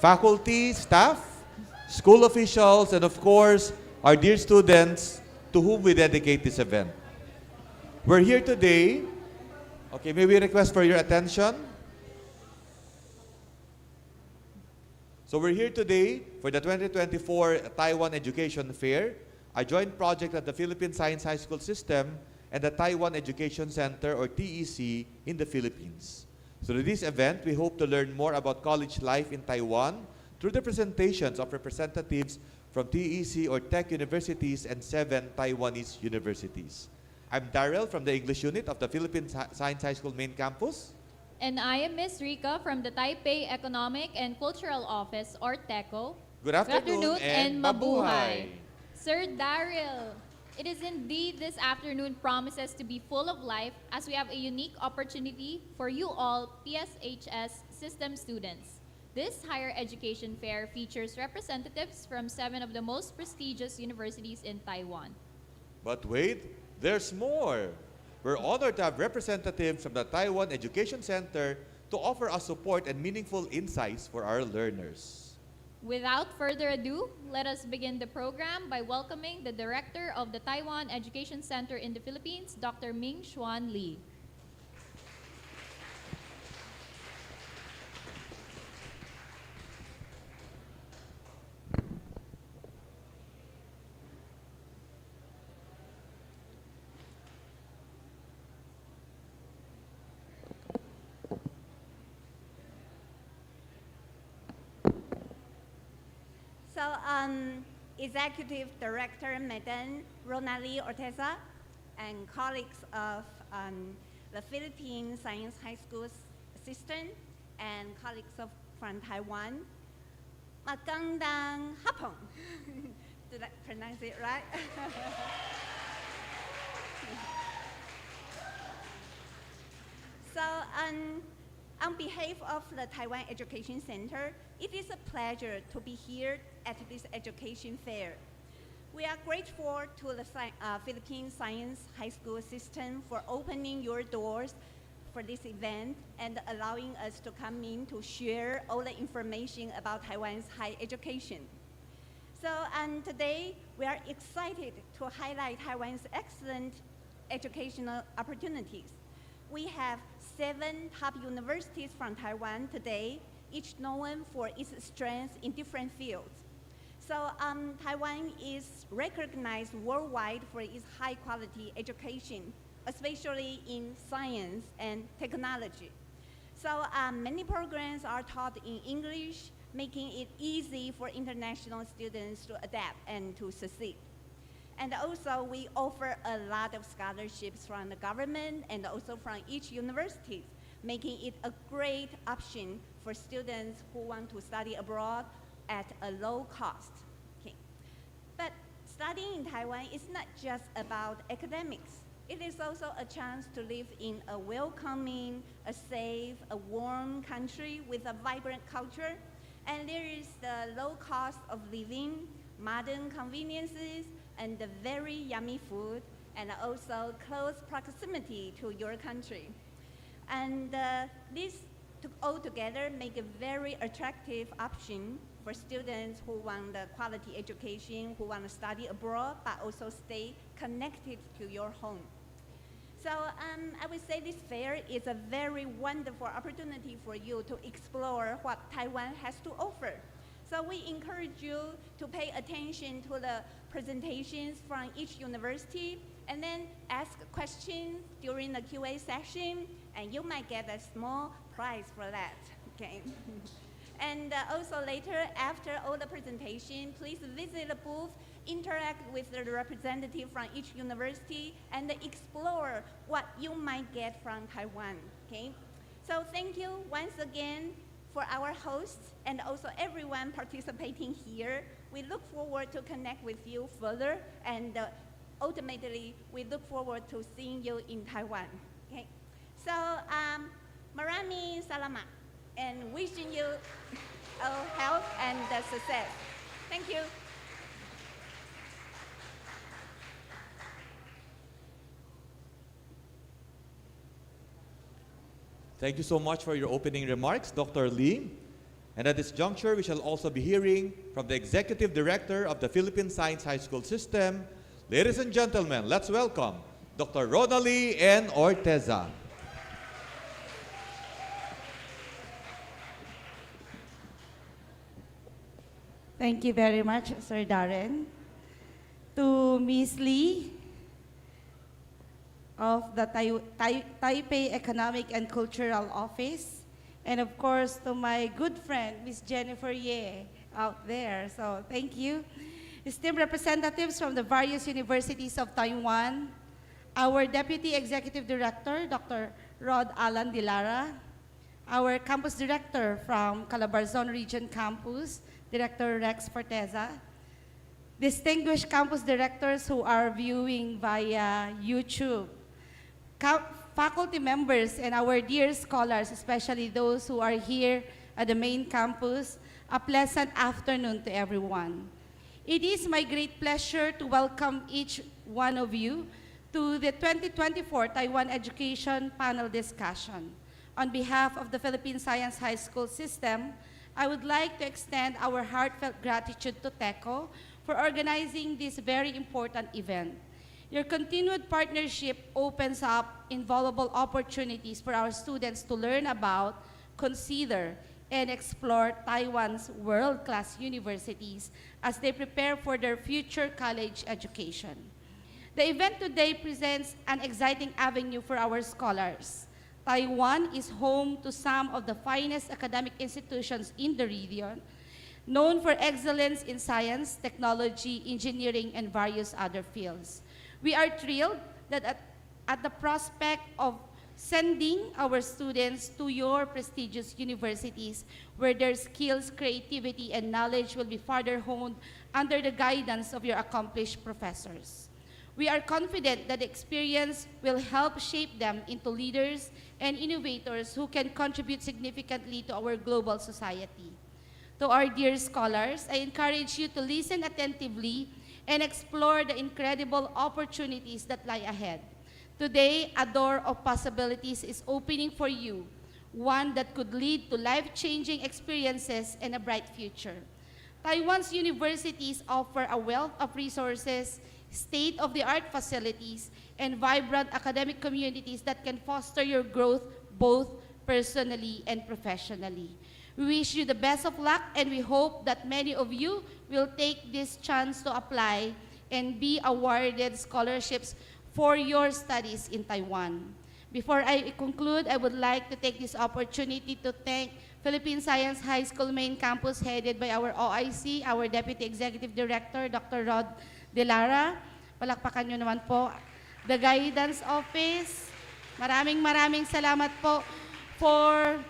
faculty, staff, school officials, and of course, our dear students to whom we dedicate this event. We're here today. Okay, may we request for your attention? So we're here today for the 2024 Taiwan Education Fair, a joint project at the Philippine Science High School System and the Taiwan Education Center, or TEC, in the Philippines. So through this event, we hope to learn more about college life in Taiwan through the presentations of representatives from TEC or Tech universities and 7 Taiwanese universities. I'm Daryl from the English unit of the Philippine Science High School main campus. And I am Miss Rika from the Taipei Economic and Cultural Office, or TECO. Good afternoon and mabuhay! Sir Daryl, it is indeed this afternoon promises to be full of life as we have a unique opportunity for you all PSHS system students. This higher education fair features representatives from 7 of the most prestigious universities in Taiwan. But wait, there's more. We're honored to have representatives from the Taiwan Education Center to offer us support and meaningful insights for our learners. Without further ado, let us begin the program by welcoming the Director of the Taiwan Education Center in the Philippines, Dr. Ming Xuan Lee. Executive Director Madam Ronali Orteza and colleagues of the Philippine Science High School System and colleagues from Taiwan. Magandang hapon. Did I pronounce it right? So, on behalf of the Taiwan Education Center, it is a pleasure to be here at this education fair. We are grateful to the Philippine Science High School System for opening your doors for this event and allowing us to come in to share all the information about Taiwan's higher education. So, today we are excited to highlight Taiwan's excellent educational opportunities. We have 7 top universities from Taiwan today, each known for its strengths in different fields. So Taiwan is recognized worldwide for its high-quality education, especially in science and technology. So many programs are taught in English, making it easy for international students to adapt and to succeed. And also, we offer a lot of scholarships from the government and also from each university, making it a great option for students who want to study abroad at a low cost. Okay. But studying in Taiwan is not just about academics. It is also a chance to live in a welcoming, a safe, a warm country with a vibrant culture. And there is the low cost of living, modern conveniences, and the very yummy food, and also close proximity to your country. And this all together make a very attractive option for students who want the quality education, who want to study abroad, but also stay connected to your home. So I would say this fair is a very wonderful opportunity for you to explore what Taiwan has to offer. So we encourage you to pay attention to the presentations from each university and then ask questions during the QA session, and you might get a small prize for that, okay? And also later, after all the presentation, please visit the booth, interact with the representative from each university, and explore what you might get from Taiwan, okay? So thank you once again for our hosts and also everyone participating here. We look forward to connect with you further, and ultimately, we look forward to seeing you in Taiwan, okay? So, marami salamat, and wishing you health and success. Thank you. Thank you so much for your opening remarks, Dr. Lee. And at this juncture, we shall also be hearing from the Executive Director of the Philippine Science High School System. Ladies and gentlemen, let's welcome Dr. Ronalie N. Orteza. Thank you very much, Sir Darren. To Ms. Lee of the Taipei Economic and Cultural Office, and of course to my good friend, Ms. Jennifer Ye out there. So thank you. Esteemed representatives from the various universities of Taiwan, our Deputy Executive Director, Dr. Rod Alan De Lara, our Campus Director from Calabarzon Region Campus, Director Rex Forteza, distinguished campus directors who are viewing via YouTube, faculty members and our dear scholars, especially those who are here at the main campus, a pleasant afternoon to everyone. It is my great pleasure to welcome each one of you to the 2024 Taiwan Education Panel Discussion. On behalf of the Philippine Science High School System, I would like to extend our heartfelt gratitude to TECO for organizing this very important event. Your continued partnership opens up invaluable opportunities for our students to learn about, consider, and explore Taiwan's world-class universities as they prepare for their future college education. The event today presents an exciting avenue for our scholars. Taiwan is home to some of the finest academic institutions in the region, known for excellence in science, technology, engineering, and various other fields. We are thrilled that at the prospect of sending our students to your prestigious universities where their skills, creativity, and knowledge will be further honed under the guidance of your accomplished professors. We are confident that the experience will help shape them into leaders and innovators who can contribute significantly to our global society. To our dear scholars, I encourage you to listen attentively and explore the incredible opportunities that lie ahead. Today, a door of possibilities is opening for you, one that could lead to life-changing experiences and a bright future. Taiwan's universities offer a wealth of resources, state-of-the-art facilities, and vibrant academic communities that can foster your growth both personally and professionally. We wish you the best of luck, and we hope that many of you will take this chance to apply and be awarded scholarships for your studies in Taiwan. Before I conclude, I would like to take this opportunity to thank Philippine Science High School Main Campus headed by our OIC, our Deputy Executive Director, Dr. Rod De Lara. Palakpakan nyo naman po. The Guidance Office. Maraming salamat po for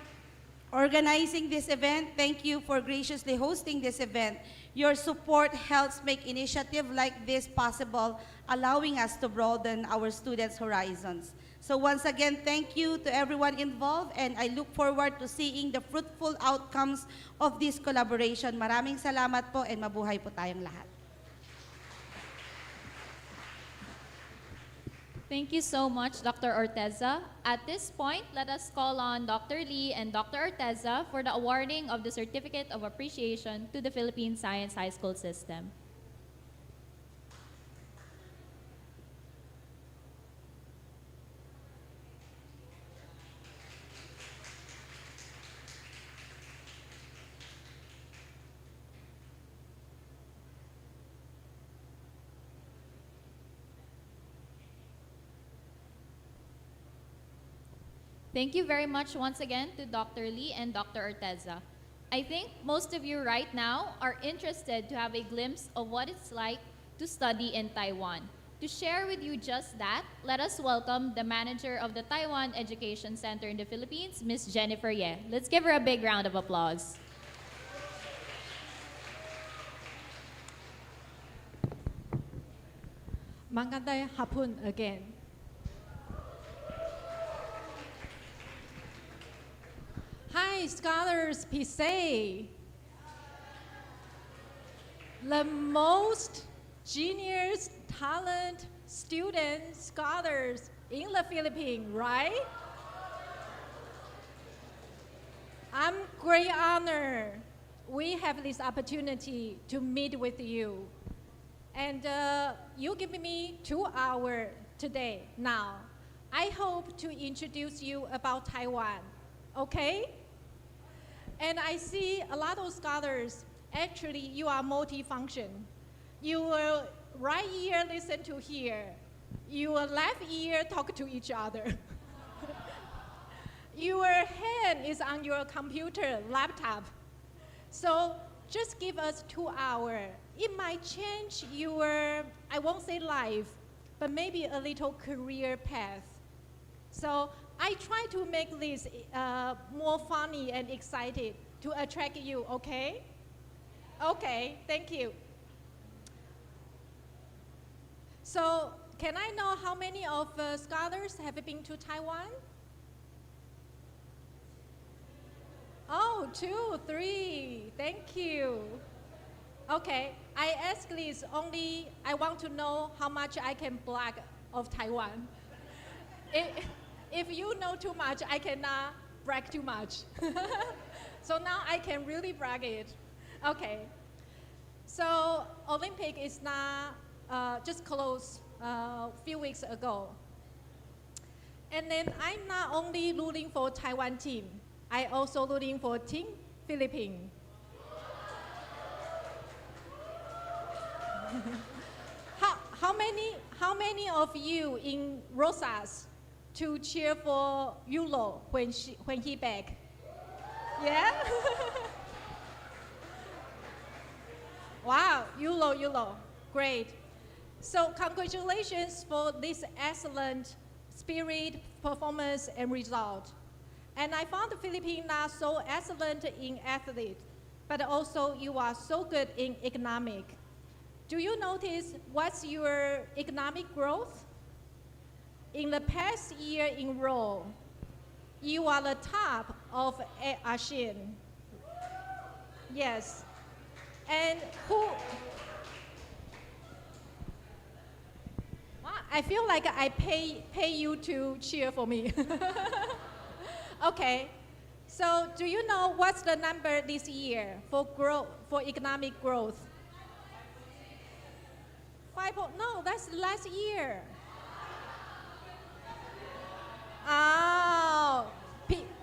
organizing this event. Thank you for graciously hosting this event. Your support helps make initiative like this possible, allowing us to broaden our students' horizons. So once again, thank you to everyone involved, and I look forward to seeing the fruitful outcomes of this collaboration. Maraming salamat po, and mabuhay po tayong lahat. Thank you so much, Dr. Orteza. At this point, let us call on Dr. Lee and Dr. Orteza for the awarding of the Certificate of Appreciation to the Philippine Science High School System. Thank you very much once again to Dr. Lee and Dr. Orteza. I think most of you right now are interested to have a glimpse of what it's like to study in Taiwan. To share with you just that, let us welcome the manager of the Taiwan Education Center in the Philippines, Ms. Jennifer Ye. Let's give her a big round of applause. Magandang hapon again. Hi, scholars, Pisay. The most genius, talent, students, scholars in the Philippines, right? I'm great honor we have this opportunity to meet with you. And you give me 2 hours today now. I hope to introduce you about Taiwan, okay? And I see a lot of scholars, actually you are multifunction. Your right ear listen to here. Your left ear talk to each other. Your hand is on your computer, laptop. So just give us 2 hours. It might change your, I won't say life, but maybe a little career path. So I try to make this more funny and excited to attract you, okay? Okay, thank you. So can I know how many of scholars have been to Taiwan? Oh, 2, 3, thank you. Okay, I ask this only, I want to know how much I can brag of Taiwan. If you know too much, I cannot brag too much. So now I can really brag it. Okay, so Olympic is not just closed a few weeks ago. And then I'm not only rooting for Taiwan team, I also rooting for Team Philippine. How many of you in Rosas to cheer for Yulo when he back? Yeah? Wow, Yulo, great. So congratulations for this excellent spirit, performance, and result. And I found the Philippines not so excellent in athlete, but also you are so good in economic. Do you notice what's your economic growth? In the past year in row, you are the top of ASEAN. Yes. And who? I feel like I pay you to cheer for me. Okay. So do you know what's the number this year for growth, for economic growth? 5. No, that's last year. Oh,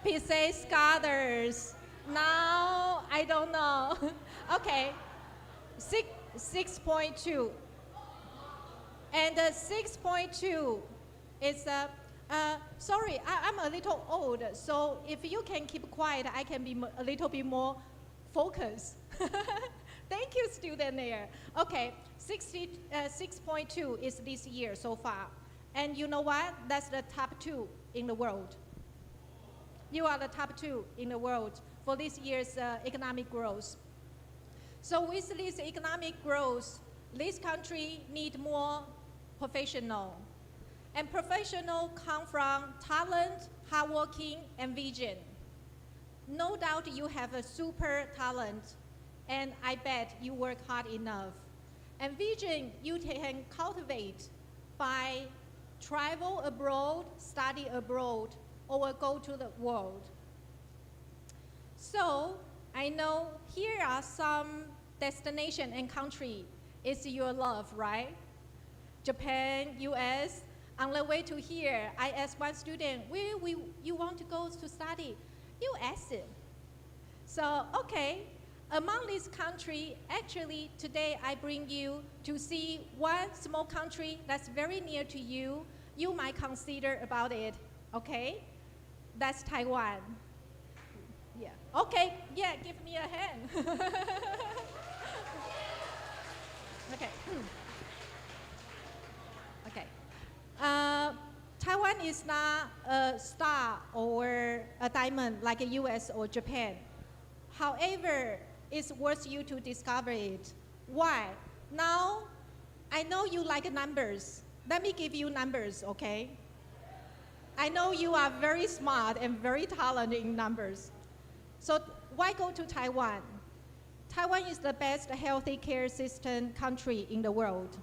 PSA scholars. Now I don't know. Okay, 6.2. And 6.2 is sorry, I'm a little old, so if you can keep quiet, I can be a little bit more focused. Thank you, student there. Okay, 6.2 is this year so far. And you know what? That's the top 2 in the world. You are the top 2 in the world for this year's economic growth. So with this economic growth, this country need more professional. And professional come from talent, hardworking, and vision. No doubt you have a super talent, and I bet you work hard enough. And vision you can cultivate by travel abroad, study abroad, or go to the world. So I know here are some destination and country is your love, right? Japan, US. On the way to here, I asked one student, where you want to go to study? US. So, okay, among these countries, actually today I bring you to see one small country that's very near to you. You might consider about it, okay? That's Taiwan. Yeah, okay, yeah, give me a hand. Okay. Okay. Taiwan is not a star or a diamond like the US or Japan. However, it's worth you to discover it. Why? Now, I know you like numbers. Let me give you numbers, okay? I know you are very smart and very talented in numbers. So why go to Taiwan? Taiwan is the best healthy care system country in the world.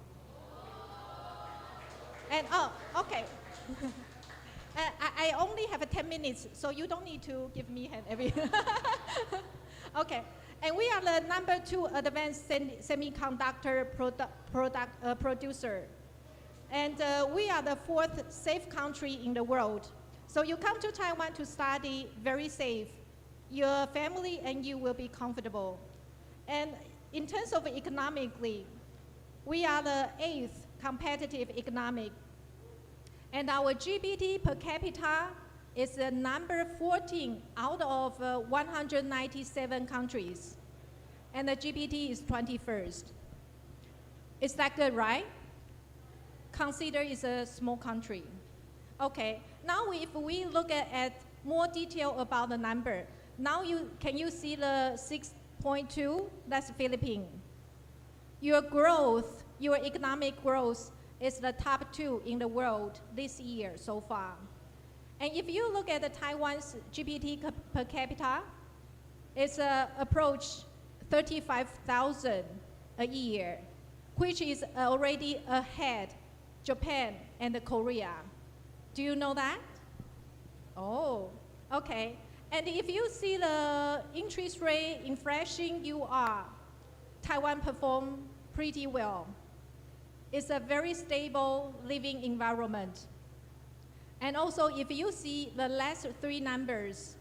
And oh, okay. I only have 10 minutes, so you don't need to give me hand every. Okay, and we are the number 2 advanced semiconductor producer. And we are the 4th safe country in the world. So you come to Taiwan to study, very safe. Your family and you will be comfortable. And in terms of economically, we are the 8th competitive economic. And our GDP per capita is the number 14 out of 197 countries. And the GDP is 21st. Is that good, right? Consider it's a small country. Okay, now if we look at more detail about the number, now can you see the 6.2? That's Philippines. Your growth, your economic growth is the top 2 in the world this year so far. And if you look at the Taiwan's GDP per capita, it's approach 35,000 a year, which is already ahead Japan and Korea. Do you know that? Oh, okay. And if you see the interest rate, inflation, Taiwan perform pretty well. It's a very stable living environment. And also, if you see the last 3 numbers,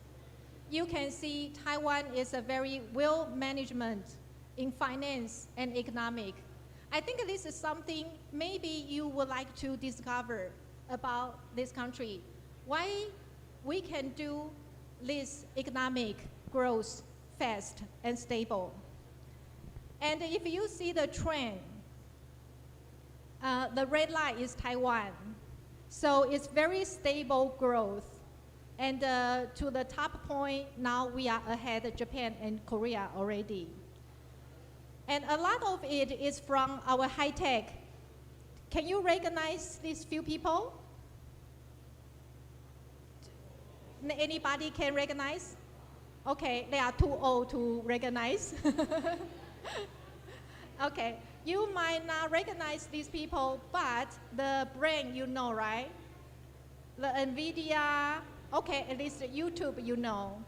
you can see Taiwan is a very well management in finance and economic. I think this is something maybe you would like to discover about this country. Why we can do this economic growth fast and stable. And if you see the trend, the red line is Taiwan. So it's very stable growth. And to the top point, now we are ahead of Japan and Korea already. And a lot of it is from our high tech. Can you recognize these few people? Anybody can recognize? Okay, they are too old to recognize. Okay, you might not recognize these people, but the brand you know, right? The NVIDIA, okay, at least YouTube you know.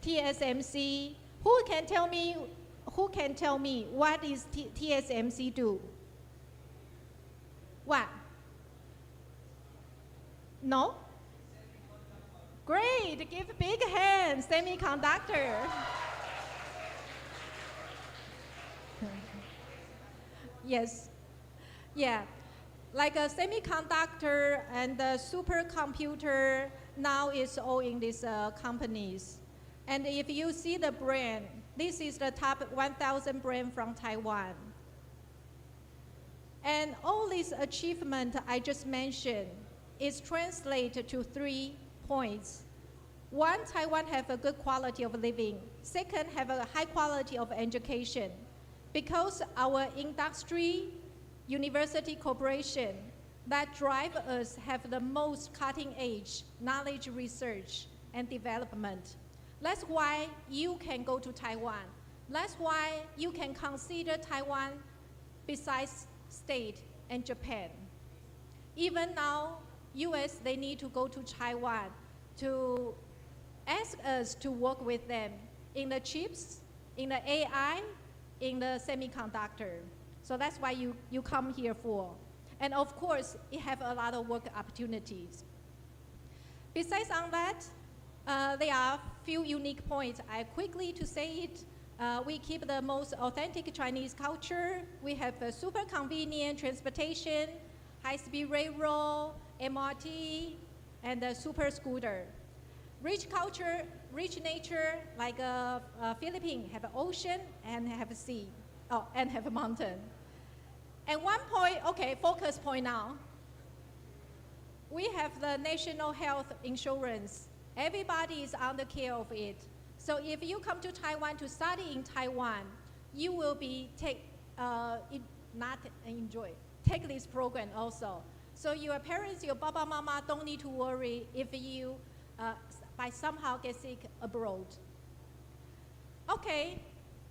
TSMC, who can tell me what is TSMC do? What? No? Great, give big hands, semiconductor. Yes, yeah. Like a semiconductor and the supercomputer now is all in these companies. And if you see the brand, this is the top 1,000 brand from Taiwan. And all this achievement I just mentioned is translated to 3 points. 1, Taiwan have a good quality of living. 2nd, have a high quality of education. Because our industry, university corporation, that drive us have the most cutting edge knowledge research and development. That's why you can go to Taiwan. That's why you can consider Taiwan besides state and Japan. Even now, US, they need to go to Taiwan to ask us to work with them in the chips, in the AI, in the semiconductor. So that's why you come here for. And of course, it have a lot of work opportunities. Besides on that, there are few unique points. I quickly to say it. We keep the most authentic Chinese culture. We have a super convenient transportation, high-speed railroad, MRT, and a super scooter. Rich culture, rich nature, like Philippines have an ocean and have a sea, and have a mountain. And one point, okay, focus point now. We have the national health insurance. Everybody is under care of it. So if you come to Taiwan to study in Taiwan, you will be take this program also. So your parents, your papa, mama don't need to worry if you by somehow get sick abroad. Okay,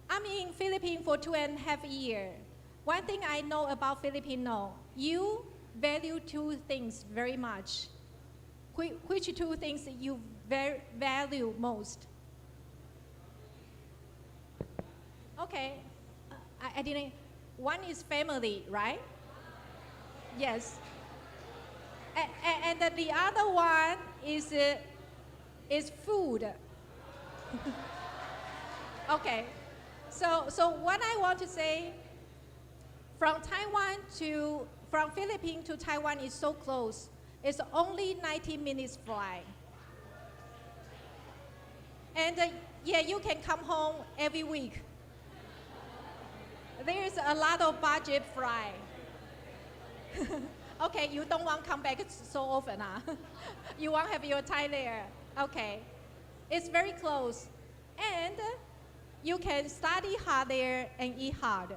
I'm in Philippines for 2.5 years. One thing I know about Filipino, you value 2 things very much. which two things that you value most? Okay, I didn't. One is family, right? Yes. And the other one is food. Okay. So what I want to say, from Philippines to Taiwan is so close. It's only 90 minutes flight. And yeah, you can come home every week. There's a lot of budget flight. Okay, you don't want to come back so often, huh? You want to have your time there. Okay. It's very close. And you can study hard there and eat hard.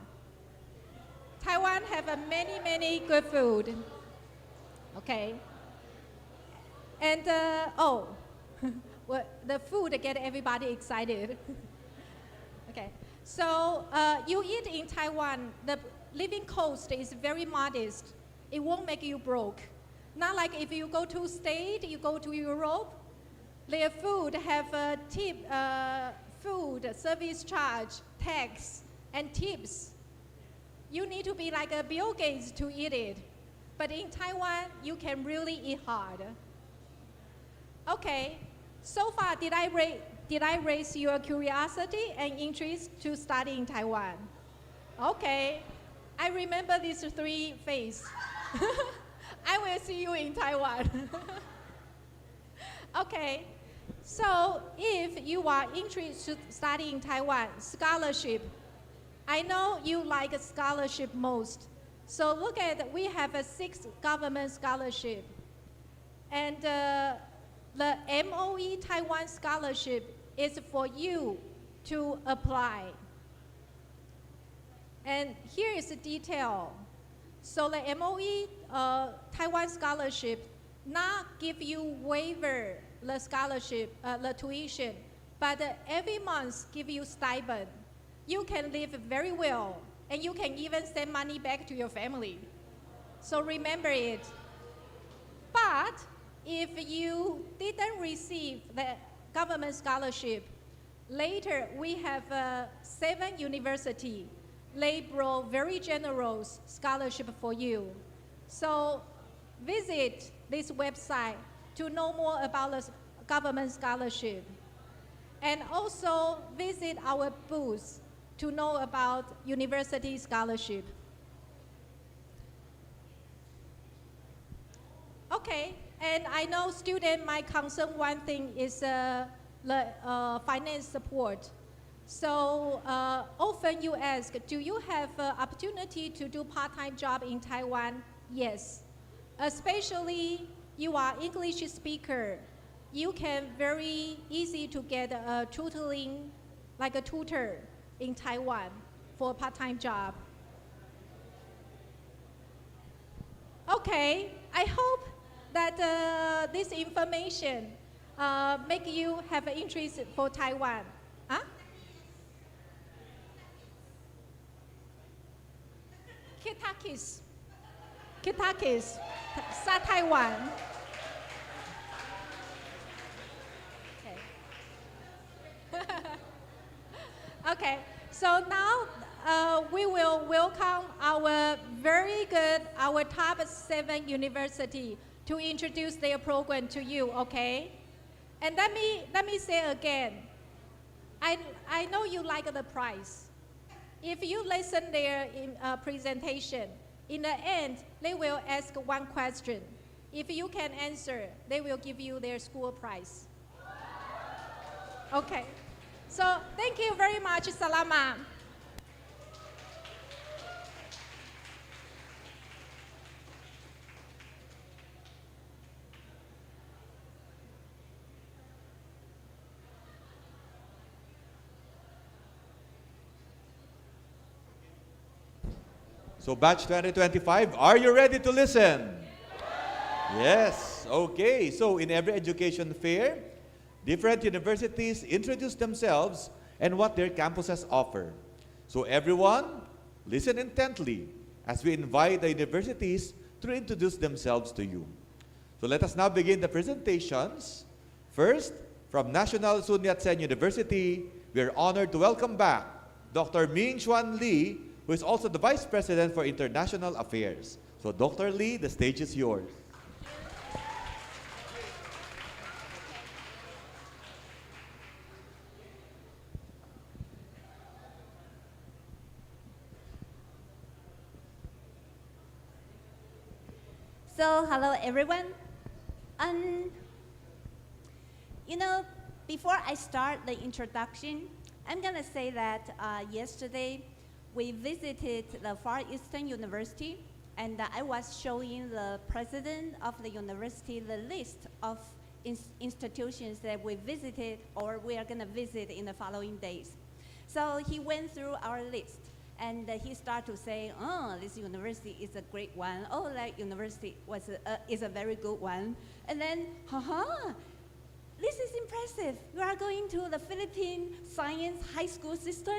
Taiwan have many good food. Okay. And, well, the food get everybody excited. Okay. So you eat in Taiwan, the living cost is very modest. It won't make you broke. Not like if you go to state, you go to Europe, their food have a tip, food, service charge, tax, and tips. You need to be like a Bill Gates to eat it. But in Taiwan, you can really eat hard. Okay, so far did I raise your curiosity and interest to study in Taiwan? Okay, I remember these three phases. I will see you in Taiwan. Okay, so if you are interested to study in Taiwan, scholarship, I know you like a scholarship most. So look at, we have a 6 government scholarship. And the MOE Taiwan scholarship is for you to apply. And here is the detail. So the MOE Taiwan scholarship not give you waiver the scholarship, the tuition, but every month give you stipend. You can live very well, and you can even send money back to your family. So remember it. But if you didn't receive the government scholarship, later we have 7 universities. They brought very generous scholarship for you. So visit this website to know more about the government scholarship. And also visit our booth to know about university scholarship. Okay, and I know students might concern one thing is the finance support. So often you ask, do you have opportunity to do part-time job in Taiwan? Yes. Especially you are English speaker, you can very easy to get a tutoring, like a tutor in Taiwan for a part-time job. Okay, I hope that this information make you have an interest for Taiwan. Huh? Kitakis, sa Taiwan. Okay. Okay, so now we will welcome our our top 7 university to introduce their program to you, okay? And let me say again, I know you like the price. If you listen their presentation, in the end, they will ask one question. If you can answer, they will give you their school prize. Okay, so thank you very much, Salama. So batch 2025, are you ready to listen? Yes. Okay. So in every education fair, different universities introduce themselves and what their campuses offer. So everyone, listen intently as we invite the universities to introduce themselves to you. So let us now begin the presentations. First, from National Sun Yat-sen University, we are honored to welcome back Dr. Ming Xuan Lee, who is also the Vice President for International Affairs. So Dr. Lee, the stage is yours. So, hello everyone. You know, before I start the introduction, I'm gonna say that yesterday we visited the Far Eastern University, and I was showing the president of the university the list of institutions that we visited or we are gonna visit in the following days. So he went through our list. And he started to say, oh, this university is a great one. Oh, that university is a very good one. And then, this is impressive. You are going to the Philippine science high school system.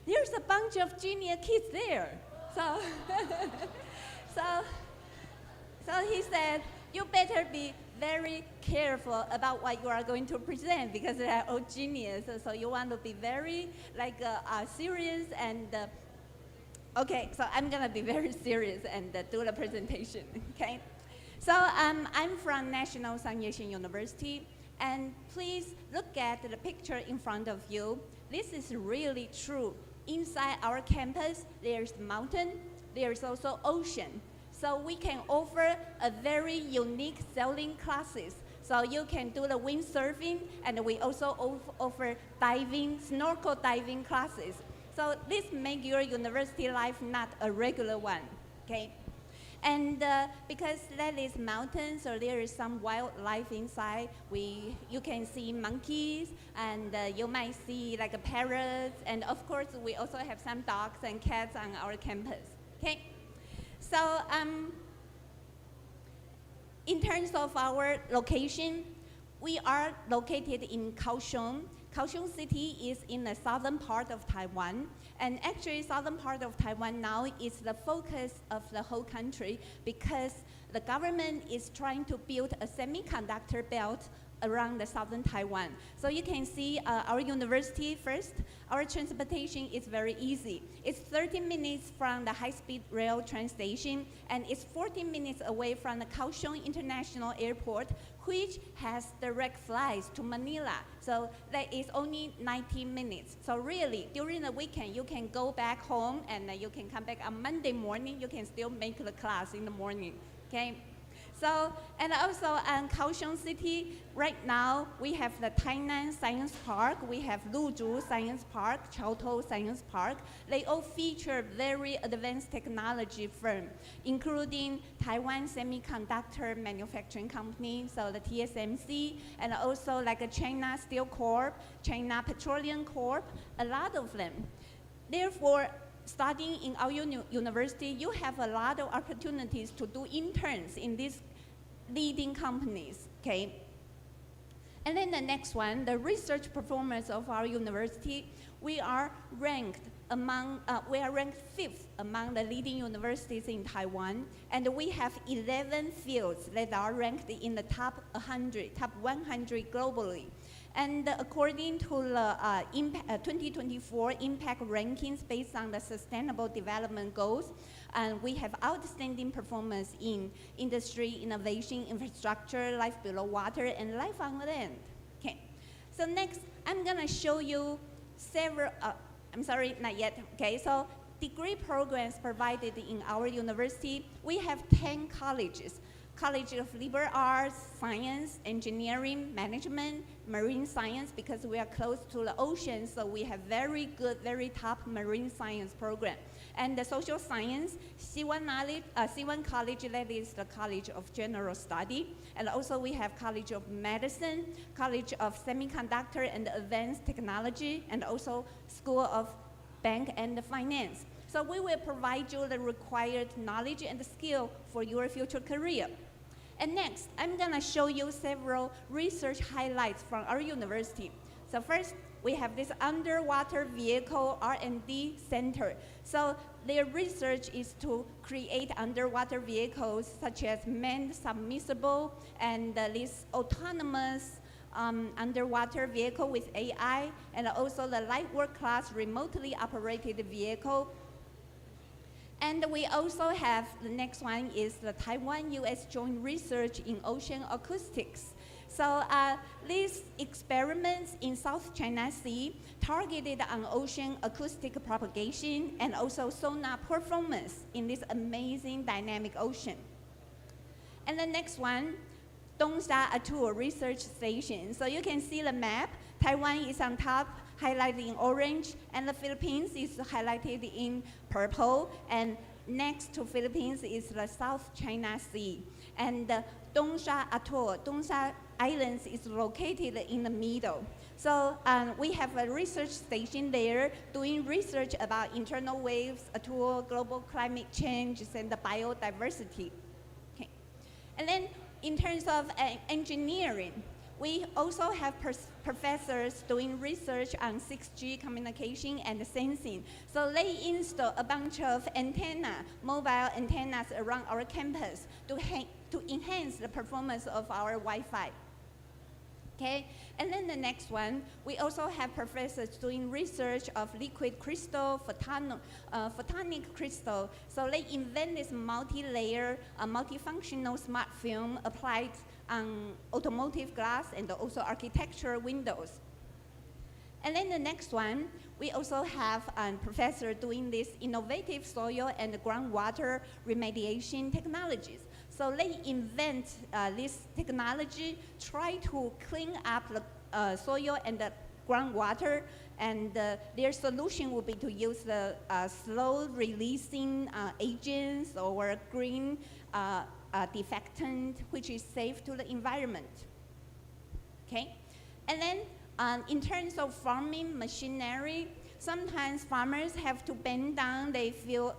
There's a bunch of junior kids there. So, so he said, you better be very careful about what you are going to present because they are all juniors. So you want to be very serious and okay, so I'm gonna be very serious and do the presentation, okay? So I'm from National Sun Yat-sen University, and please look at the picture in front of you. This is really true. Inside our campus, there's mountain, there's also ocean. So we can offer a very unique sailing classes. So you can do the windsurfing, and we also offer diving, snorkel diving classes. So this makes your university life not a regular one, okay? And because that is mountains, so there is some wildlife inside. You can see monkeys, and you might see like parrots, and of course we also have some dogs and cats on our campus, okay? So in terms of our location, we are located in Kaohsiung. Kaohsiung City is in the southern part of Taiwan, and actually southern part of Taiwan now is the focus of the whole country because the government is trying to build a semiconductor belt around the southern Taiwan. So you can see our university first. Our transportation is very easy. It's 30 minutes from the high-speed rail train station, and it's 14 minutes away from the Kaohsiung International Airport, which has direct flights to Manila. So that is only 90 minutes. So really, during the weekend, you can go back home and you can come back on Monday morning. You can still make the class in the morning, okay? So, and also in Kaohsiung City, right now, we have the Tainan Science Park, we have Luzhu Science Park, Chaotou Science Park. They all feature very advanced technology firm, including Taiwan Semiconductor Manufacturing Company, so the TSMC, and also like a China Steel Corp, China Petroleum Corp, a lot of them. Therefore, studying in our university, you have a lot of opportunities to do interns in these leading companies, okay? And then the next one, the research performance of our university, we are ranked 5th among the leading universities in Taiwan, and we have 11 fields that are ranked in the top 100 globally. And according to the 2024 impact rankings based on the Sustainable Development Goals, and we have outstanding performance in industry, innovation, infrastructure, life below water, and life on land. Okay. So next, I'm gonna show you several, I'm sorry, not yet. Okay, so degree programs provided in our university, we have 10 colleges. College of Liberal Arts, Science, Engineering, Management, Marine Science, because we are close to the ocean, so we have very good, very top marine science program. And the Social Science, C1 College, that is the College of General Study. And also we have College of Medicine, College of Semiconductor and Advanced Technology, and also School of Bank and Finance. So we will provide you the required knowledge and skill for your future career. And next, I'm gonna show you several research highlights from our university. So first, we have this underwater vehicle R&D center. So their research is to create underwater vehicles such as manned submersible and this autonomous underwater vehicle with AI, and also the light work class remotely operated vehicle. And we also have, the next one is the Taiwan-US joint research in ocean acoustics. So these experiments in South China Sea targeted on ocean acoustic propagation and also sonar performance in this amazing dynamic ocean. And the next one, Dongsha Atoll Research Station. So you can see the map. Taiwan is on top, highlighted in orange, and the Philippines is highlighted in purple, and next to Philippines is the South China Sea. And Dongsha Atoll, Dongsha Islands is located in the middle. So we have a research station there doing research about internal waves, atoll, global climate change, and the biodiversity. Okay. And then in terms of engineering, we also have professors doing research on 6G communication and sensing. So they install a bunch of mobile antennas around our campus to enhance the performance of our Wi-Fi. Okay, and then the next one, we also have professors doing research of liquid crystal, photonic crystal. So they invent this multi-layer, multifunctional smart film applied on automotive glass and also architecture windows. And then the next one, we also have a professor doing this innovative soil and groundwater remediation technologies. So they invent this technology, try to clean up the soil and the groundwater, and their solution would be to use the slow releasing agents or green defectant, which is safe to the environment. Okay, and then in terms of farming machinery, sometimes farmers have to bend down, they feel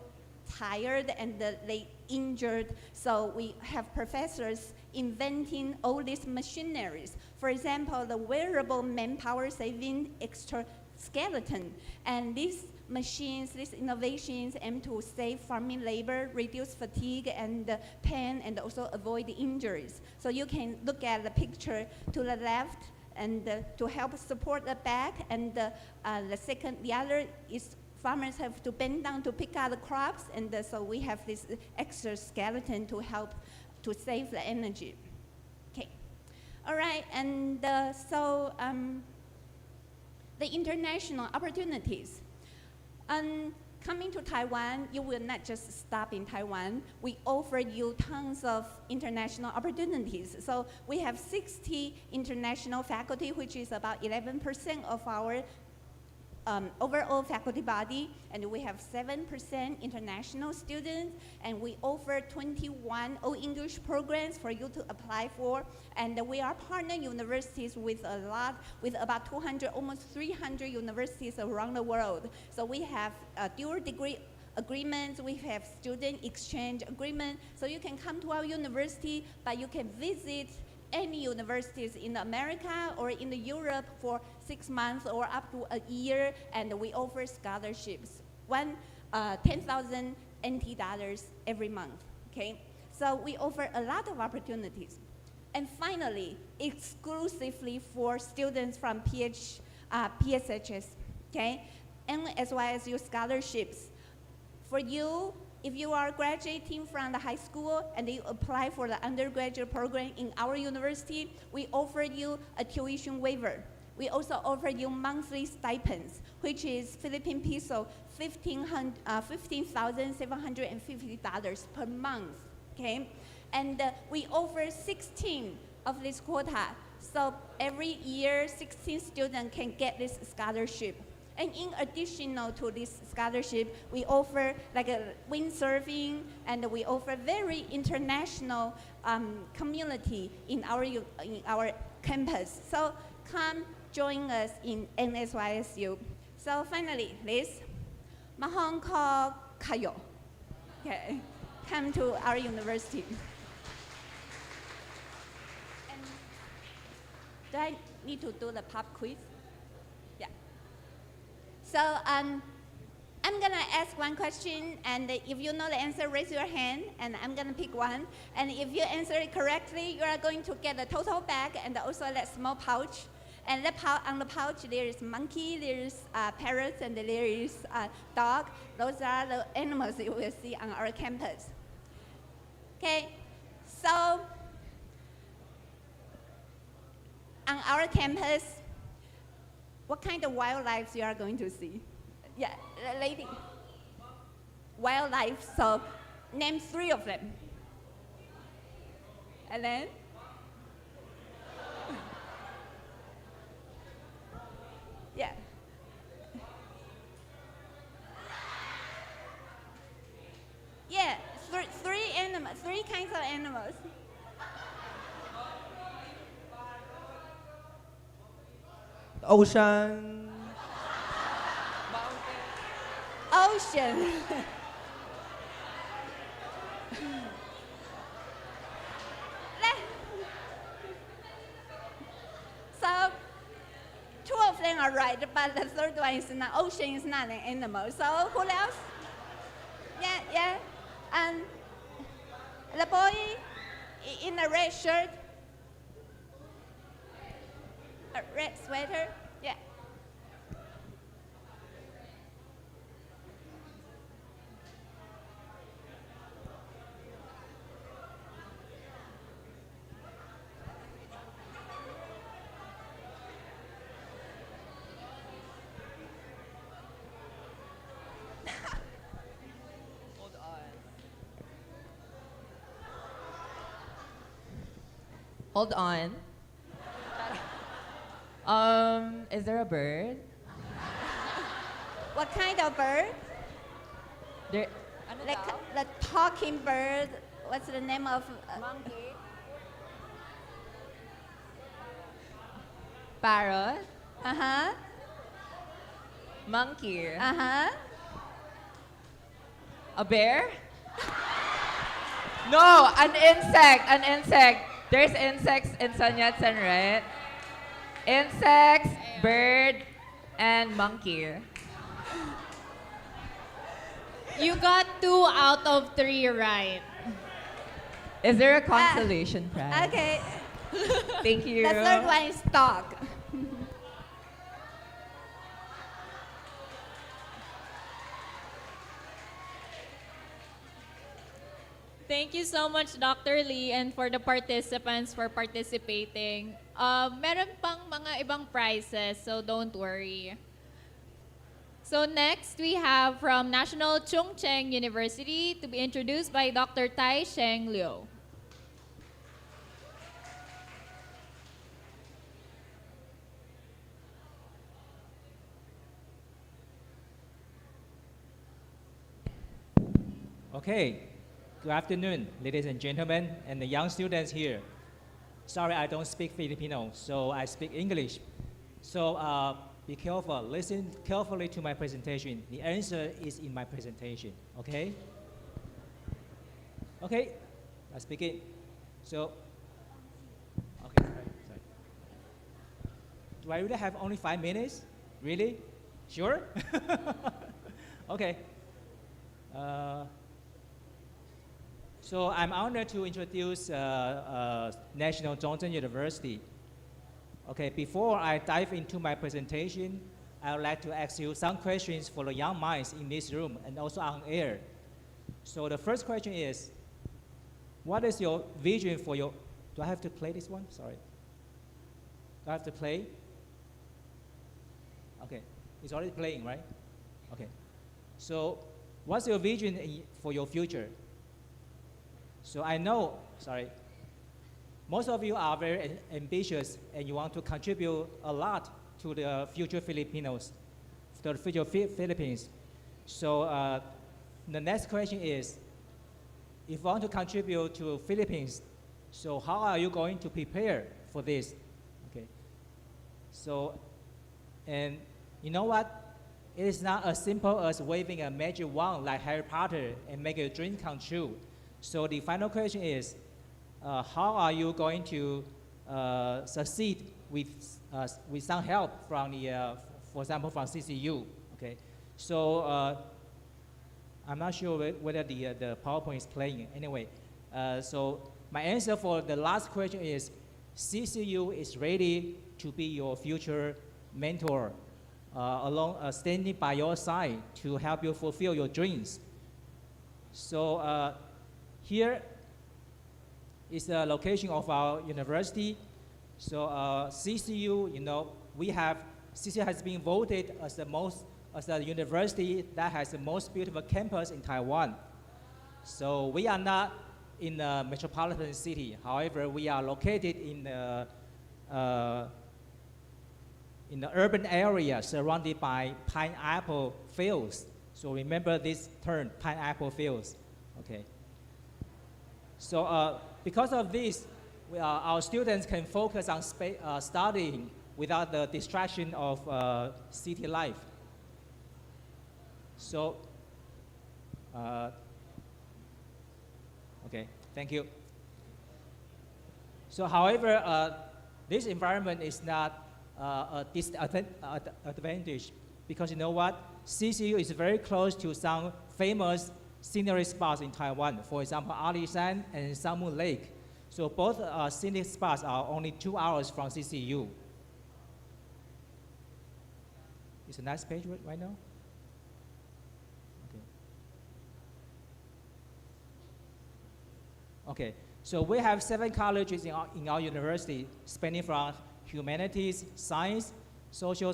tired and they injured, so we have professors inventing all these machineries. For example, the wearable manpower saving exoskeleton, and these machines, these innovations aim to save farming labor, reduce fatigue and pain, and also avoid injuries. So you can look at the picture to the left, and to help support the back, and the other is farmers have to bend down to pick out the crops, and so we have this exoskeleton to help to save the energy. Okay, all right, and so the international opportunities. Coming to Taiwan, you will not just stop in Taiwan. We offer you tons of international opportunities. So we have 60 international faculty, which is about 11% of our overall faculty body, and we have 7% international students, and we offer 21 all-English programs for you to apply for, and we are partner universities with about 200, almost 300 universities around the world. So we have dual degree agreements, we have student exchange agreement, so you can come to our university, but you can visit any universities in America or in Europe for 6 months or up to a year, and we offer scholarships, 10,000 NT dollars every month, okay? So we offer a lot of opportunities. And finally, exclusively for students from PSHS, okay? And as well as your scholarships. For you, if you are graduating from the high school and you apply for the undergraduate program in our university, we offer you a tuition waiver. We also offer you monthly stipends, which is Philippine peso $15,750 per month, okay? And we offer 16 of this quota. So every year, 16 students can get this scholarship. And in addition to this scholarship, we offer like a windsurfing, and we offer very international community in our campus. So come join us in NSYSU. So finally, please, mahong ko kayo. Okay, come to our university. And do I need to do the pop quiz? So I'm gonna ask one question, and if you know the answer, raise your hand, and I'm gonna pick one. And if you answer it correctly, you are going to get the total bag and also that small pouch. And on the pouch, there is monkey, there is parrots, and there is dog. Those are the animals you will see on our campus. Okay, so on our campus, what kind of wildlife you are going to see? Yeah, lady. Wildlife, so name 3 of them. And then? Yeah. Yeah, three kinds of animals. Ocean. Ocean. So, 2 of them are right, but the third one is not. Ocean is not an animal. So, who else? Yeah. And the boy in the red shirt, a red sweater. Yeah. Hold on. Is there a bird? What kind of bird? There. The talking bird. What's the name of? Monkey. Parrot. Uh-huh. Monkey. Uh-huh. A bear? No, an insect. An insect. There's insects in Sun Yat-sen, right? Insects, bird, and monkey. You got 2 out of 3 right. Is there a consolation prize? Okay. Thank you. The third one is dog. Thank you so much, Dr. Lee, and for the participants for participating. Meron pang mga ibang prizes, so don't worry. So next, we have from National Chung Cheng University to be introduced by Dr. Tai Sheng Liu. Okay. Good afternoon, ladies and gentlemen, and the young students here. Sorry, I don't speak Filipino, so I speak English. So be careful, listen carefully to my presentation. The answer is in my presentation, okay? Okay, let's begin. So, okay, sorry. Do I really have only 5 minutes? Really? Sure? Okay. So I'm honored to introduce National Chongqing University. Okay, before I dive into my presentation, I would like to ask you some questions for the young minds in this room and also on air. So the first question is, what is your vision for your, do I have to play this one? Sorry. Do I have to play? Okay, it's already playing, right? Okay. So what's your vision for your future? So I know, sorry, most of you are very ambitious and you want to contribute a lot to the future Filipinos, to the future Philippines. So the next question is, if you want to contribute to Philippines, so how are you going to prepare for this? Okay. So, and you know what? It is not as simple as waving a magic wand like Harry Potter and make a dream come true. So the final question is, how are you going to succeed with some help from the, for example, from CCU? Okay, so I'm not sure whether the PowerPoint is playing. Anyway, so my answer for the last question is CCU is ready to be your future mentor, standing by your side to help you fulfill your dreams. So here is the location of our university. So CCU, CCU has been voted as the university that has the most beautiful campus in Taiwan. So we are not in the metropolitan city. However, we are located in the urban area surrounded by pineapple fields. So remember this term, pineapple fields. Okay. So because of this, our students can focus on studying without the distraction of city life. So, okay, thank you. So, however, this environment is not a disadvantage because you know what? CCU is very close to some famous scenery spots in Taiwan. For example, Alishan and Samu Lake. So both scenic spots are only 2 hours from CCU. Is the next page right now? Okay, so we have 7 colleges in our university, spanning from humanities, science, social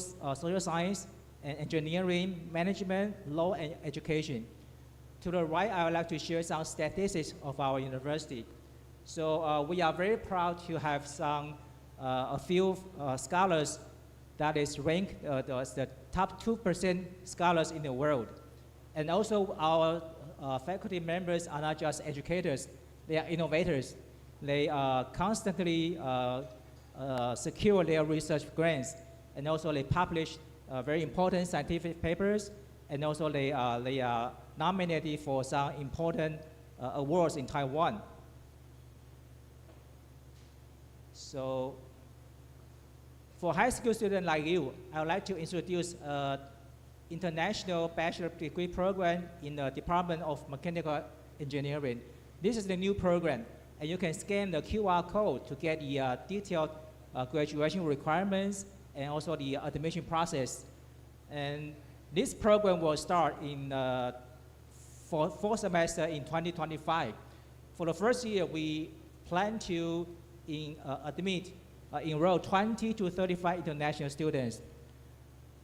science, and engineering, management, law, and education. To the right, I would like to share some statistics of our university. So we are very proud to have a few scholars that is ranked as the top 2% scholars in the world. And also our faculty members are not just educators, they are innovators. They constantly secure their research grants, and also they publish very important scientific papers, and also they are nominated for some important awards in Taiwan. So for high school students like you, I would like to introduce an international bachelor degree program in the Department of Mechanical Engineering. This is the new program, and you can scan the QR code to get the detailed graduation requirements and also the admission process. And this program will start in fourth semester in 2025. For the first year, we plan to enroll 20 to 35 international students.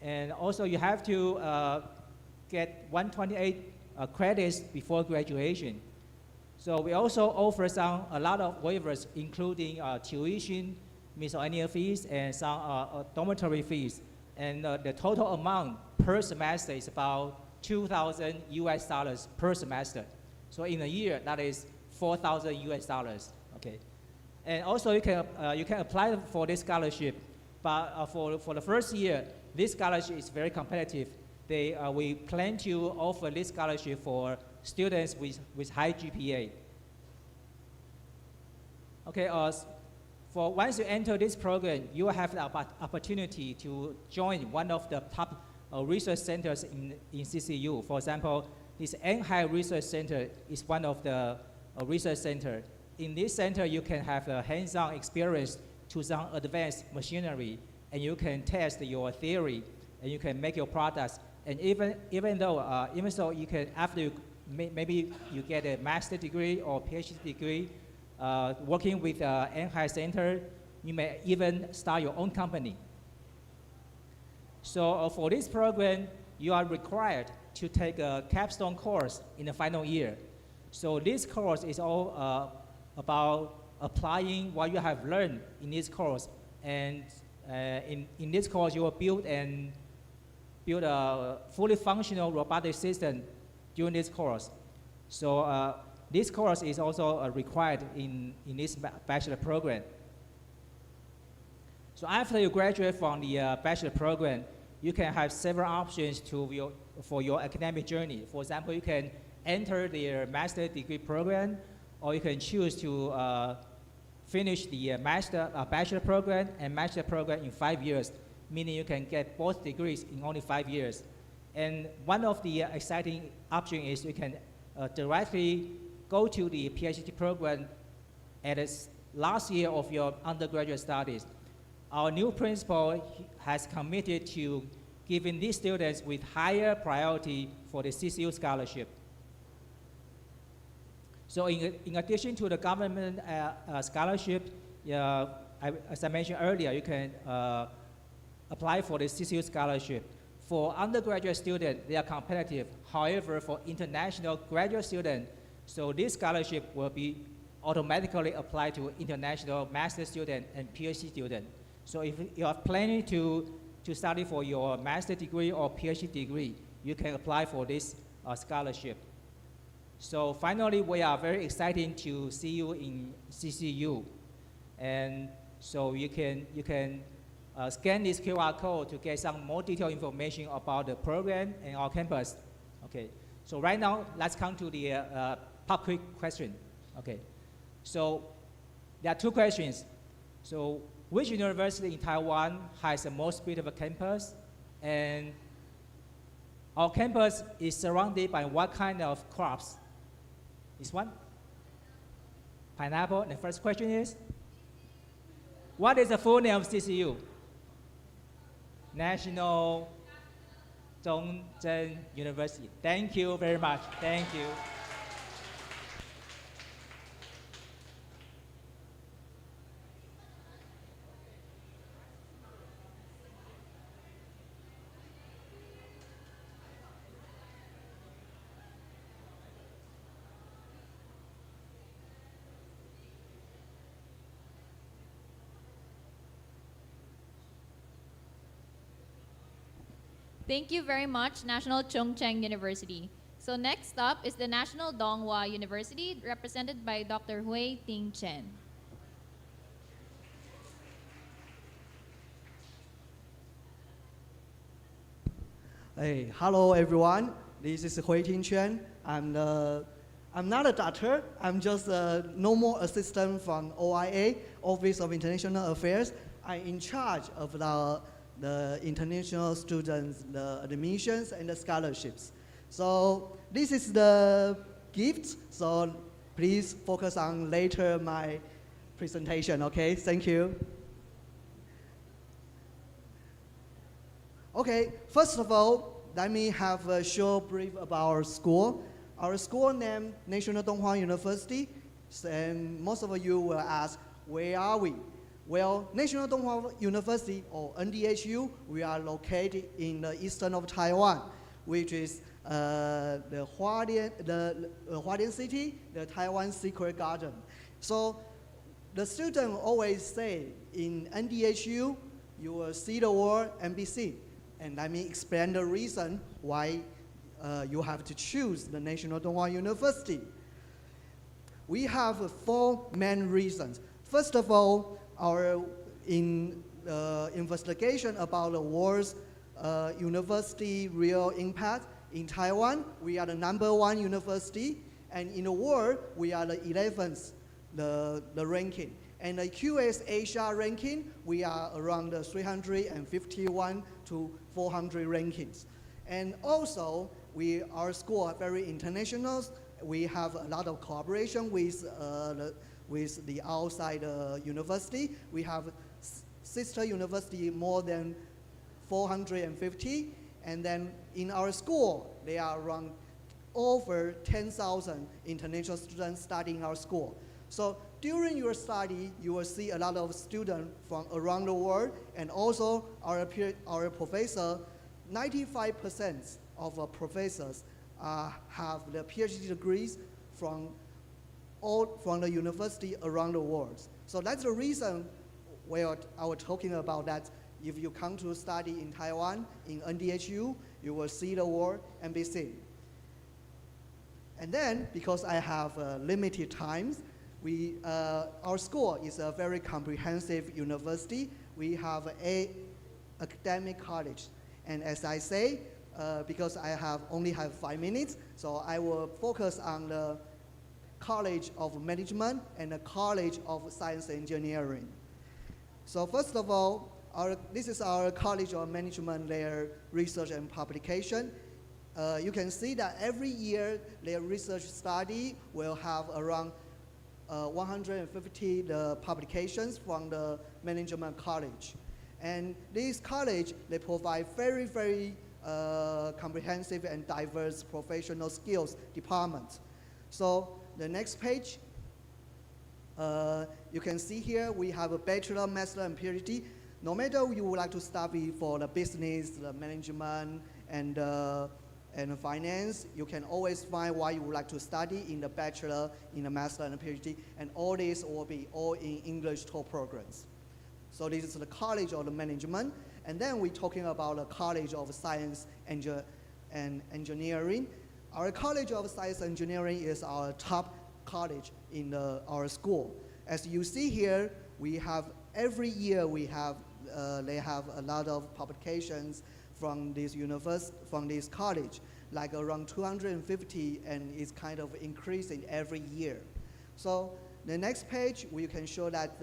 And also you have to get 128 credits before graduation. So we also offer a lot of waivers, including tuition, miscellaneous fees, and some dormitory fees. And the total amount per semester is about $2,000 per semester. So in a year, that is $4,000. Okay. And also you can apply for this scholarship, but for the first year, this scholarship is very competitive. We plan to offer this scholarship for students with high GPA. Okay, for once you enter this program, you will have the opportunity to join one of the top research centers in CCU. For example, this Anhai Research Center is one of the research centers. In this center, you can have a hands-on experience to some advanced machinery, and you can test your theory, and you can make your products. And even so, you can after maybe you get a master degree or PhD degree, working with Anhai Center, you may even start your own company. So for this program, you are required to take a capstone course in the final year. So this course is all about applying what you have learned in this course. And in this course, you will build a fully functional robotic system during this course. So this course is also required in this bachelor program. So after you graduate from the bachelor program, you can have several options for your academic journey. For example, you can enter the master degree program, or you can choose to finish the bachelor program and master program in 5 years, meaning you can get both degrees in only 5 years. And one of the exciting option is you can directly go to the PhD program at the last year of your undergraduate studies. Our new principal has committed to giving these students with higher priority for the CCU scholarship. So in addition to the government scholarship, as I mentioned earlier, you can apply for the CCU scholarship. For undergraduate students, they are competitive. However, for international graduate students, so this scholarship will be automatically applied to international master student and PhD student. So if you are planning to study for your master degree or PhD degree, you can apply for this scholarship. So finally, we are very excited to see you in CCU. And so you can scan this QR code to get some more detailed information about the program and our campus. Okay, so right now, let's come to the pop quiz question. Okay, so there are two questions. So which university in Taiwan has the most beautiful campus? And our campus is surrounded by what kind of crops? This one? Pineapple. And the first question is, what is the full name of CCU? National Zhongzhen University. Thank you very much. Thank you. Thank you very much, National Chongqing University. So next up is the National Donghua University, represented by Dr. Hui Ting Chen. Hey, hello everyone. This is Hui Ting Chen. I'm not a doctor. I'm just a normal assistant from OIA, Office of International Affairs. I'm in charge of the international students, the admissions and the scholarships. So this is the gift. So please focus on later my presentation, okay? Thank you. Okay, first of all, let me have a short brief about our school. Our school name, National Donghua University, and most of you will ask, where are we? Well, National Donghua University, or NDHU, we are located in the eastern of Taiwan, which is the Hualien City, the Taiwan Secret Garden. So the student always say, in NDHU, you will see the word NBC. And let me explain the reason why you have to choose the National Donghua University. We have four main reasons. First of all, our investigation about the world's university real impact. In Taiwan, we are the #1 university, and in the world, we are the 11th, the ranking. And the QS Asia ranking, we are around the 351 to 400 rankings. And also, our school are very international. We have a lot of cooperation with the outside university. We have sister university more than 450. And then in our school, there are around over 10,000 international students studying our school. So during your study, you will see a lot of students from around the world, and also our professor, 95% of our professors have the PhD degrees from the university around the world. So that's the reason where I was talking about that. If you come to study in Taiwan, in NDHU, you will see the word NBC. And then, because I have limited times, our school is a very comprehensive university. We have an academic college. And as I say, because I only have 5 minutes, so I will focus on the College of Management and the College of Science and Engineering. So first of all, this is our College of Management, their research and publication. you can see that every year their research study will have around 150 the publications from the management college. And this college, they provide very, very comprehensive and diverse professional skills departments. So the next page, you can see here we have a bachelor, master, and PhD. No matter you would like to study for the business, the management, and finance, you can always find what you would like to study in the bachelor, in the master, and the PhD, and all this will be all in English top programs. So this is the College of the Management, and then we're talking about the College of Science and Engineering. Our College of Science and Engineering is our top college in our school. As you see here, we have every year they have a lot of publications from this college, like around 250, and it's kind of increasing every year. So the next page, we can show that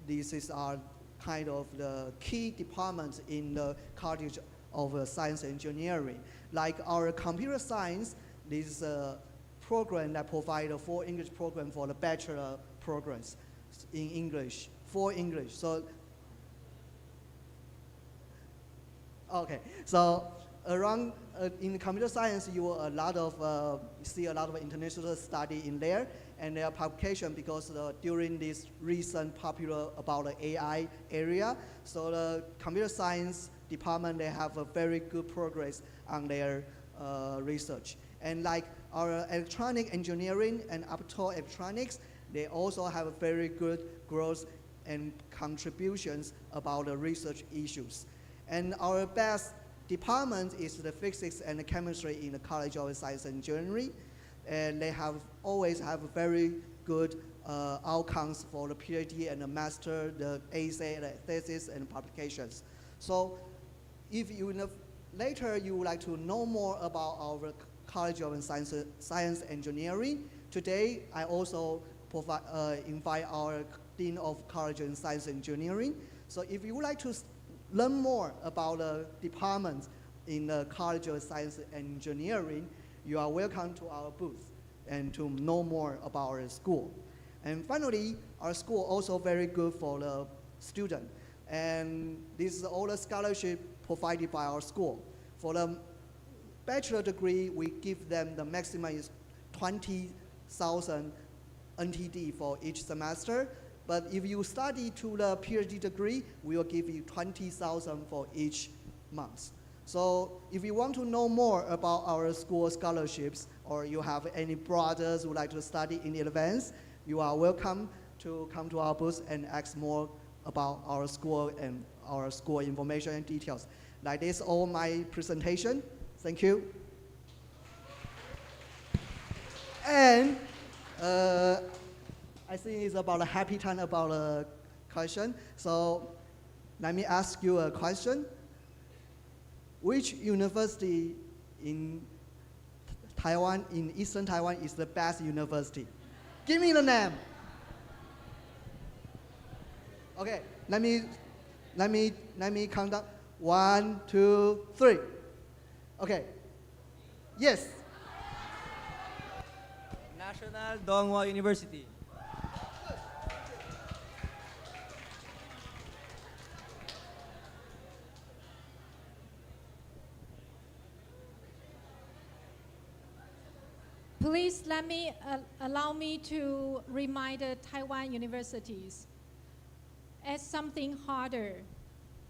this is our kind of the key departments in the College of Science and Engineering. Like our computer science, this is a program that provides a full English program for the bachelor programs in English, for English. So, okay, so around in computer science, you will see a lot of international study in there, and their publication because during this recent popular about the AI area, so the computer science department, they have a very good progress on their research. And like our electronic engineering and optical electronics, they also have a very good growth and contributions about the research issues. And our best department is the physics and the chemistry in the College of Science and Engineering. And they always have very good outcomes for the PhD and the master, the essay, the thesis, and publications. So if later you would like to know more about our College of Science Engineering, today I also invite our Dean of College of Science Engineering. So if you would like to learn more about the departments in the College of Science and Engineering, you are welcome to our booth and to know more about our school. And finally, our school also very good for the student. And this is all the scholarship provided by our school. For the bachelor degree, we give them the maximum is 20,000 NTD for each semester. But if you study to the PhD degree, we will give you 20,000 for each month. So if you want to know more about our school scholarships, or you have any brothers who like to study in advance, you are welcome to come to our booth and ask more about our school and our school information and details. Like this, all my presentation. Thank you. And I think it's about a happy time about a question. So let me ask you a question. Which university in Taiwan, in Eastern Taiwan, is the best university? Give me the name. Okay, let me count down. 1, 2, 3. Okay. Yes. National Donghua University. Please allow me to remind the Taiwan universities as something harder.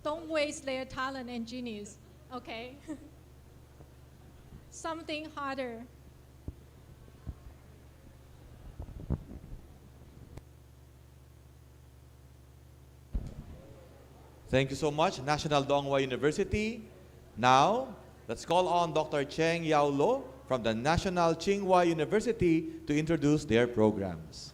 Don't waste their talent and genius, okay? Something harder. Thank you so much, National Donghua University. Now, let's call on Dr. Cheng Yao Lo from the National Tsinghua University to introduce their programs.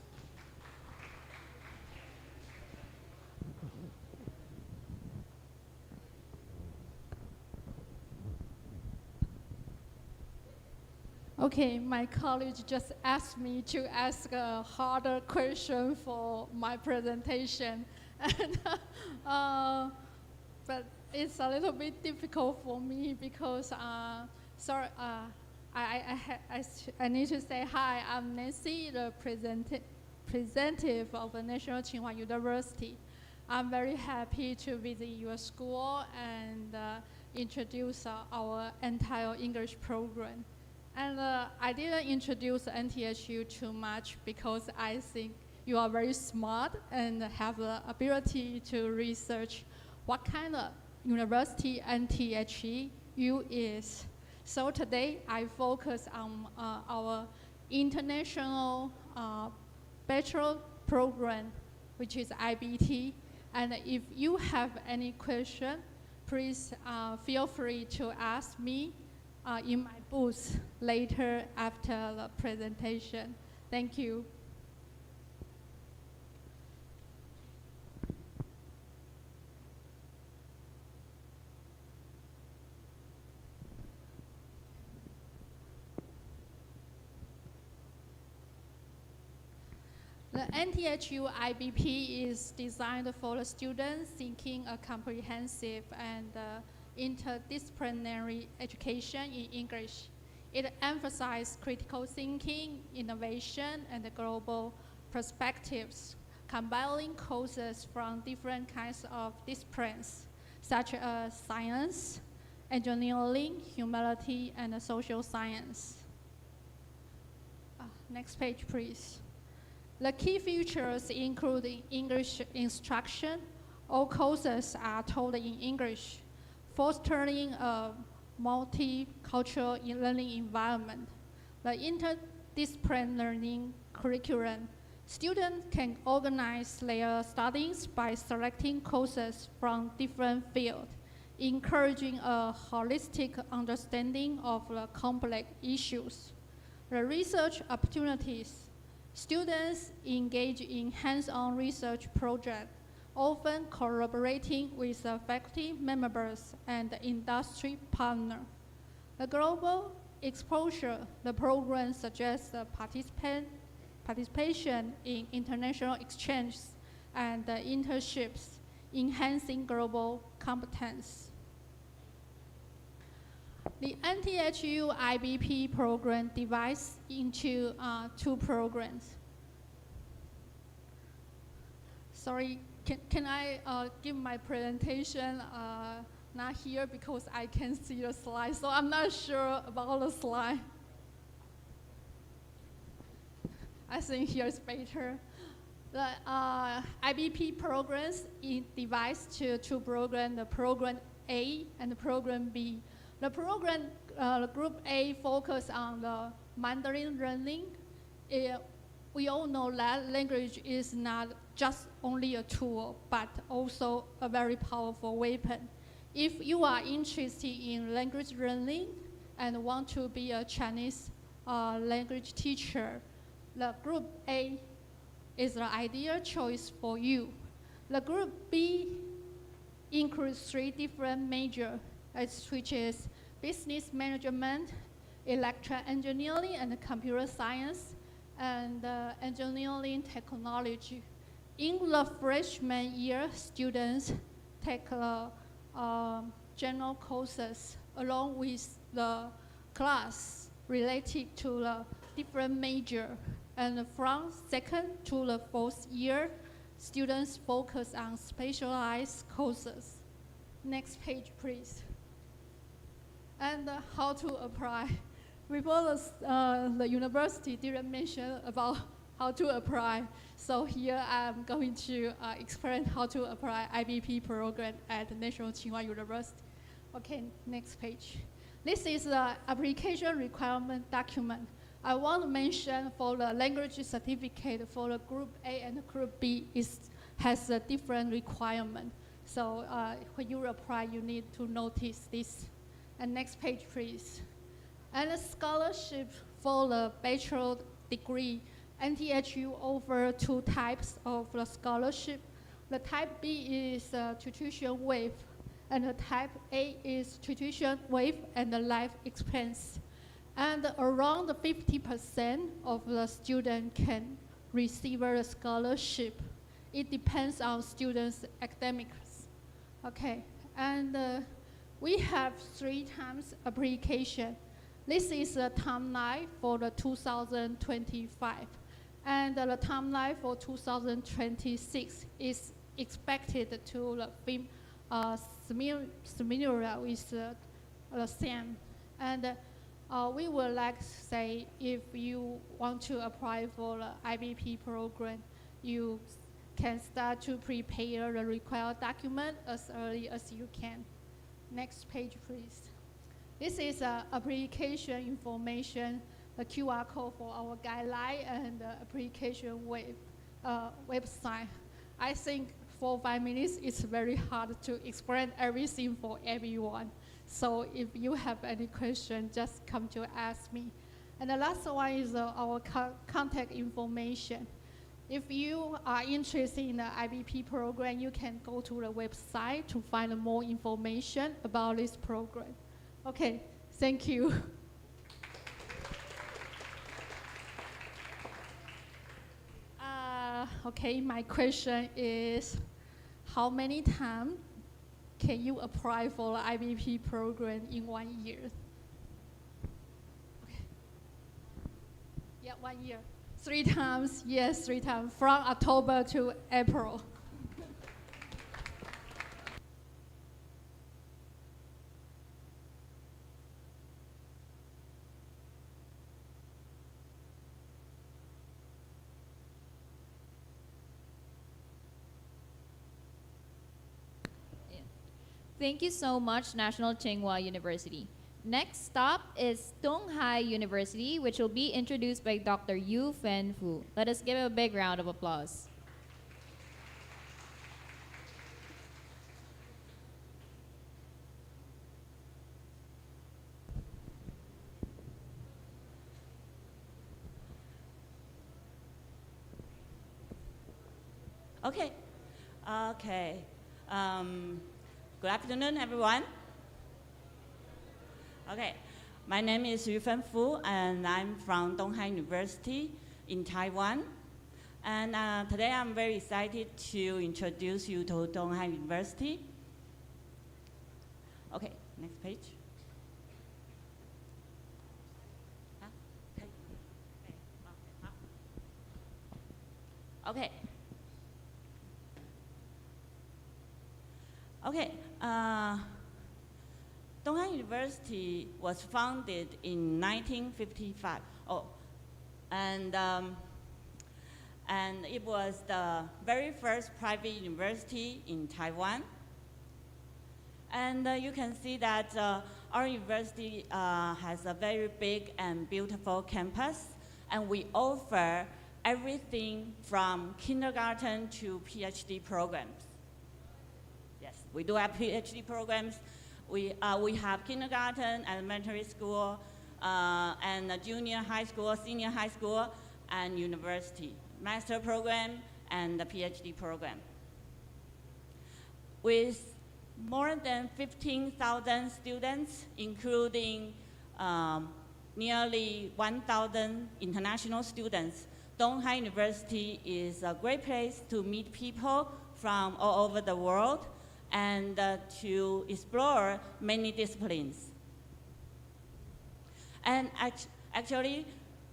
Okay, my college just asked me to ask a harder question for my presentation. And, but it's a little bit difficult for me because, sorry, I need to say hi. I'm Nancy, the representative of the National Tsinghua University. I'm very happy to visit your school and introduce our entire English program. And I didn't introduce NTHU too much because I think you are very smart and have the ability to research what kind of university NTHU is. So today I focus on our international bachelor program, which is IBT. And if you have any question, please feel free to ask me in my booth later after the presentation. Thank you. The NTHU IBP is designed for the students seeking a comprehensive and interdisciplinary education in English. It emphasizes critical thinking, innovation, and global perspectives, combining courses from different kinds of disciplines, such as science, engineering, humanity, and social science. Next page, please. The key features include English instruction. All courses are taught in English, fostering a multicultural learning environment. The interdisciplinary learning curriculum. Students can organize their studies by selecting courses from different fields, encouraging a holistic understanding of the complex issues. The research opportunities. Students engage in hands-on research projects, often collaborating with faculty members and industry partners. The global exposure, the program suggests participation in international exchanges and internships, enhancing global competence. The NTHU IBP program divides into two programs. Sorry, can I give my presentation not here because I can see the slide, so I'm not sure about the slide. I think here is better. The IBP programs divides to two programs, the program A and the program B. The program, Group A, focus on the Mandarin learning. We all know that language is not just only a tool, but also a very powerful weapon. If you are interested in language learning and want to be a Chinese language teacher, the Group A is the ideal choice for you. The Group B includes 3 different majors, which is business management, electrical engineering and computer science, and engineering technology. In the freshman year, students take general courses along with the class related to the different major. And from 2nd to the 4th year, students focus on specialized courses. Next page, please. And how to apply. Before the university didn't mention about how to apply, so here I'm going to explain how to apply IBP program at the National Tsinghua University. Okay, next page. This is the application requirement document. I want to mention for the language certificate for the Group A and Group B has a different requirement. So when you apply, you need to notice this. And next page, please. And a scholarship for the bachelor degree. NTHU offers 2 types of the scholarship. The type B is tuition waive, and the type A is tuition waive and the life expense. And around 50% of the student can receive a scholarship. It depends on students' academics. Okay, And we have 3 times application. This is the timeline for the 2025. And the timeline for 2026 is expected to be similar with the same. And we would like to say if you want to apply for the IBP program, you can start to prepare the required document as early as you can. Next page, please. This is application information, the QR code for our guideline and the application website. I think 4 or 5 minutes is very hard to explain everything for everyone. So if you have any question, just come to ask me. And the last one is our contact information. If you are interested in the IBP program, you can go to the website to find more information about this program. Okay, thank you. Okay, my question is, how many times can you apply for the IBP program in 1 year? Okay. Yeah, 1 year. 3 times, yes, 3 times, from October to April. Thank you so much, National Tsinghua University. Next stop is Tung Hai University, which will be introduced by Dr. Yu Fen Fu. Let us give a big round of applause. Okay. Good afternoon, everyone. Okay, my name is Yu Fen Fu, and I'm from Tung Hai University in Taiwan. And today I'm very excited to introduce you to Tung Hai University. Okay, next page. Okay. Tung Hai University was founded in 1955. And it was the very first private university in Taiwan. And you can see that our university has a very big and beautiful campus, and we offer everything from kindergarten to PhD programs. Yes, we do have PhD programs. We have kindergarten, elementary school, and junior high school, senior high school, and university, master program, and the PhD program. With more than 15,000 students, including nearly 1,000 international students, Tung Hai University is a great place to meet people from all over the world and to explore many disciplines. And actually,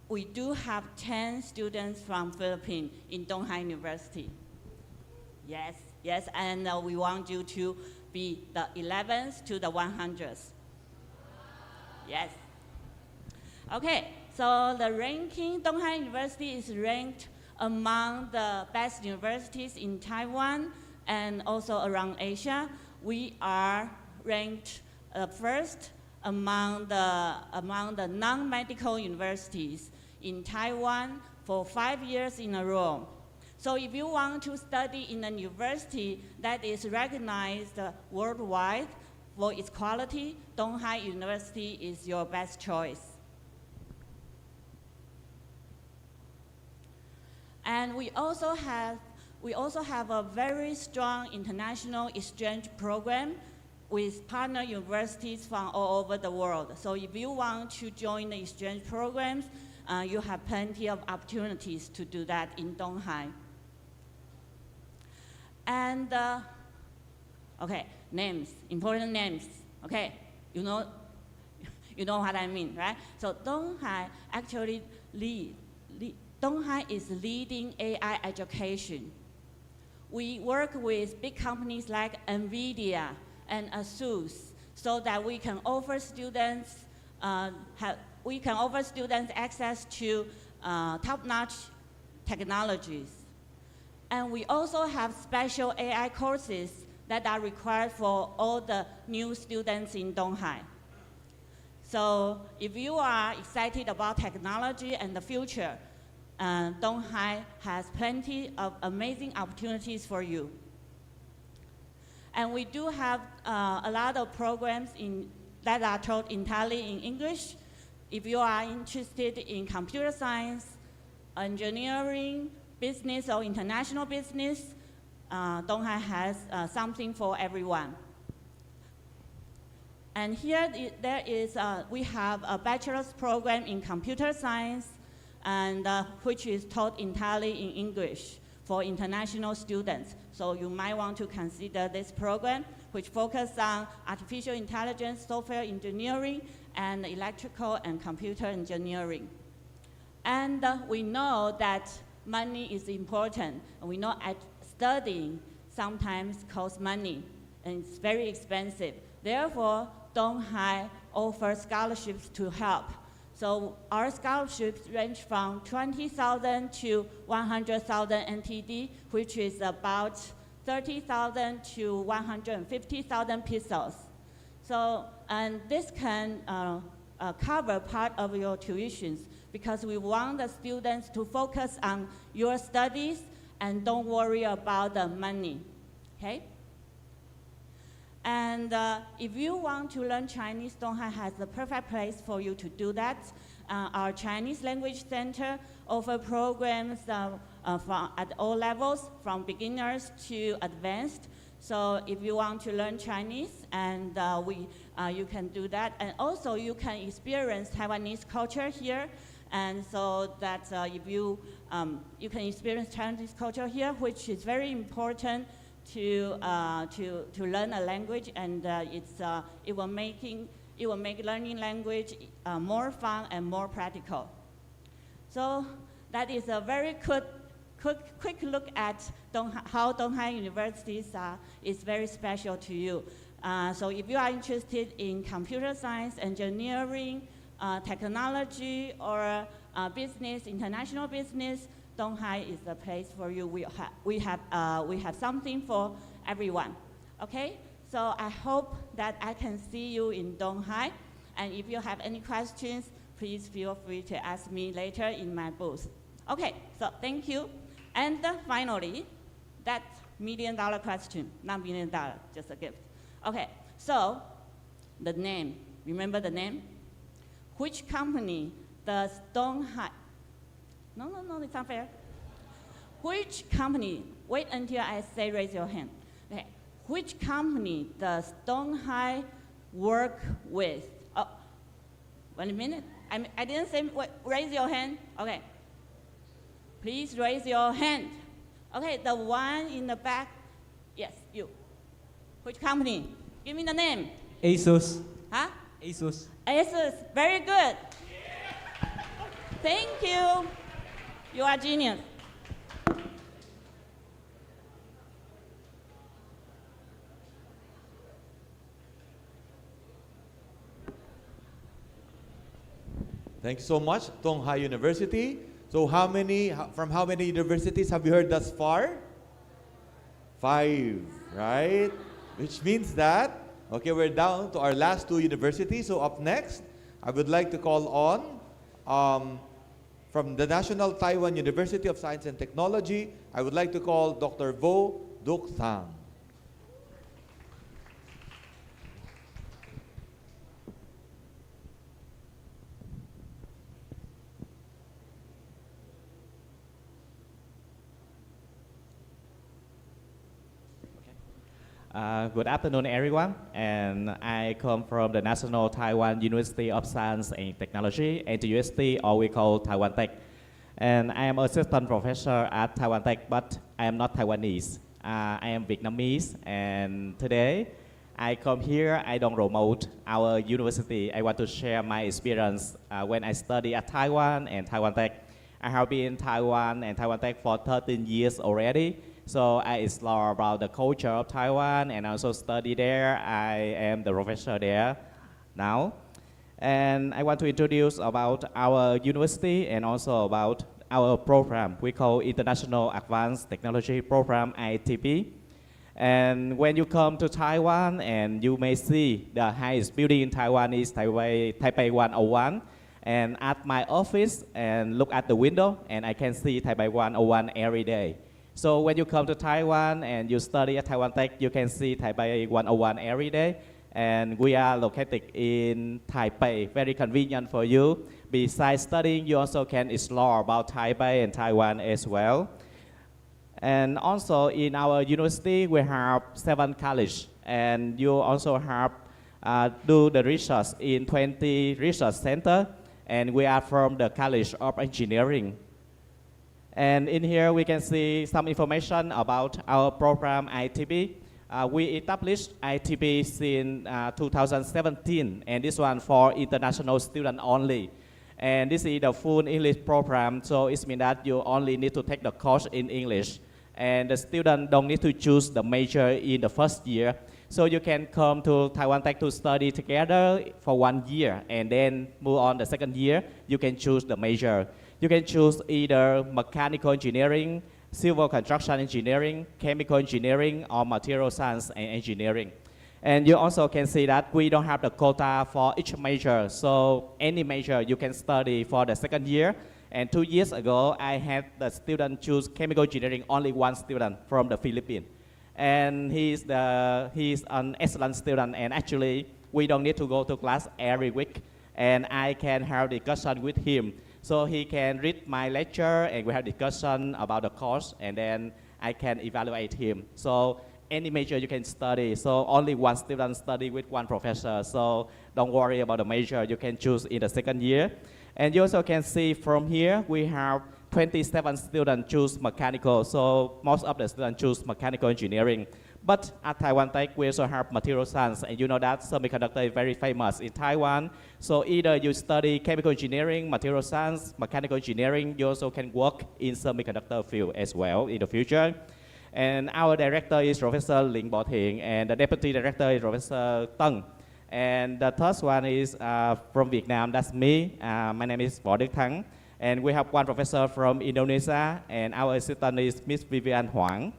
we do have 10 students from Philippines in Tung Hai University. Yes, and we want you to be the 11th to the 100th. Yes. Okay, so the ranking, Tung Hai University is ranked among the best universities in Taiwan and also around Asia. We are ranked first among the non-medical universities in Taiwan for 5 years in a row. So if you want to study in a university that is recognized worldwide for its quality, Tung Hai University is your best choice. And we also have a very strong international exchange program with partner universities from all over the world. So if you want to join the exchange programs, you have plenty of opportunities to do that in Tung Hai. And names, important names, okay? You know, you know what I mean, right? So Donghai actually Donghai is leading AI education. We work with big companies like NVIDIA and ASUS so that we can offer students access to top-notch technologies. And we also have special AI courses that are required for all the new students in Donghai. So if you are excited about technology and the future, Donghai has plenty of amazing opportunities for you. And we do have a lot of programs that are taught entirely in English. If you are interested in computer science, engineering, business, or international business, Donghai has something for everyone. And here we have a bachelor's program in computer science, and which is taught entirely in English for international students. So you might want to consider this program, which focuses on artificial intelligence, software engineering, and electrical and computer engineering. And we know that money is important, and we know studying sometimes costs money, and it's very expensive. Therefore, Donghai offers scholarships to help. So our scholarships range from 20,000 to 100,000 NTD, which is about 30,000 to 150,000 pesos. So, and this can cover part of your tuitions, because we want the students to focus on your studies and don't worry about the money, okay? And if you want to learn Chinese, Donghai has the perfect place for you to do that. Our Chinese Language Center offers programs at all levels, from beginners to advanced. So if you want to learn Chinese, and you can do that. And also you can experience Taiwanese culture here. And so that if you can experience Chinese culture here, which is very important to learn a language, and it will make learning language more fun and more practical. So that is a very quick look at how Donghai University is very special to you. So if you are interested in computer science, engineering, technology, or business, international business, Donghai is the place for you. We have something for everyone. Okay, so I hope that I can see you in Donghai. And if you have any questions, please feel free to ask me later in my booth. Okay, so thank you. And finally, that $1 million question, not $1 million, just a gift. Okay, so the name, remember the name? Which company does Donghai? No, it's not fair. Which company, wait until I say raise your hand. Okay. Which company does Donghai work with? Oh, 1 minute. I didn't say raise your hand. Okay. Please raise your hand. Okay, the one in the back. Yes, you. Which company? Give me the name. ASUS. Huh? ASUS. ASUS, very good. Thank you. You are genius. Thank you so much, Donghai University. So from how many universities have you heard thus far? 5, right? Which means that, okay, we're down to our last 2 universities. So up next, I would like to call on, from the National Taiwan University of Science and Technology, I would like to call Dr. Vo Duc Thang. Good afternoon, everyone. And I come from the National Taiwan University of Science and Technology, NTUST, or we call Taiwan Tech. And I am assistant professor at Taiwan Tech, but I am not Taiwanese. I am Vietnamese, and today I come here, I don't promote our university. I want to share my experience when I study at Taiwan and Taiwan Tech. I have been in Taiwan and Taiwan Tech for 13 years already. So I explore about the culture of Taiwan and also study there. I am the professor there now. And I want to introduce about our university and also about our program. We call International Advanced Technology Program, ITP. And when you come to Taiwan, and you may see the highest building in Taiwan is Taipei 101. And at my office, and look at the window, and I can see Taipei 101 every day. So when you come to Taiwan and you study at Taiwan Tech, you can see Taipei 101 every day. And we are located in Taipei, very convenient for you. Besides studying, you also can explore about Taipei and Taiwan as well. And also in our university, we have 7 colleges, and you also have do the research in 20 research centers, and we are from the College of Engineering. And in here, we can see some information about our program ITB. We established ITB since 2017, and this one for international students only. And this is the full English program, so it means that you only need to take the course in English. And the student don't need to choose the major in the first year. So you can come to Taiwan Tech to study together for 1 year, and then move on the second year, you can choose the major. You can choose either mechanical engineering, civil construction engineering, chemical engineering, or material science and engineering. And you also can see that we don't have the quota for each major. So any major you can study for the second year. And 2 years ago, I had the student choose chemical engineering, only one student from the Philippines. And he's an excellent student, and actually, we don't need to go to class every week. And I can have discussion with him. So he can read my lecture, and we have discussion about the course, and then I can evaluate him. So any major you can study. So only one student study with one professor. So don't worry about the major you can choose in the second year. And you also can see from here, we have 27 students choose mechanical. So most of the students choose mechanical engineering. But at Taiwan Tech, we also have material science. And you know that semiconductor is very famous in Taiwan. So either you study chemical engineering, material science, mechanical engineering, you also can work in semiconductor field as well in the future. And our director is Professor Ling Bo Thing, and the deputy director is Professor Teng. And the third one is from Vietnam, that's me. My name is Võ Đức Thắng. And we have one professor from Indonesia, and our assistant is Miss Vivian Huang.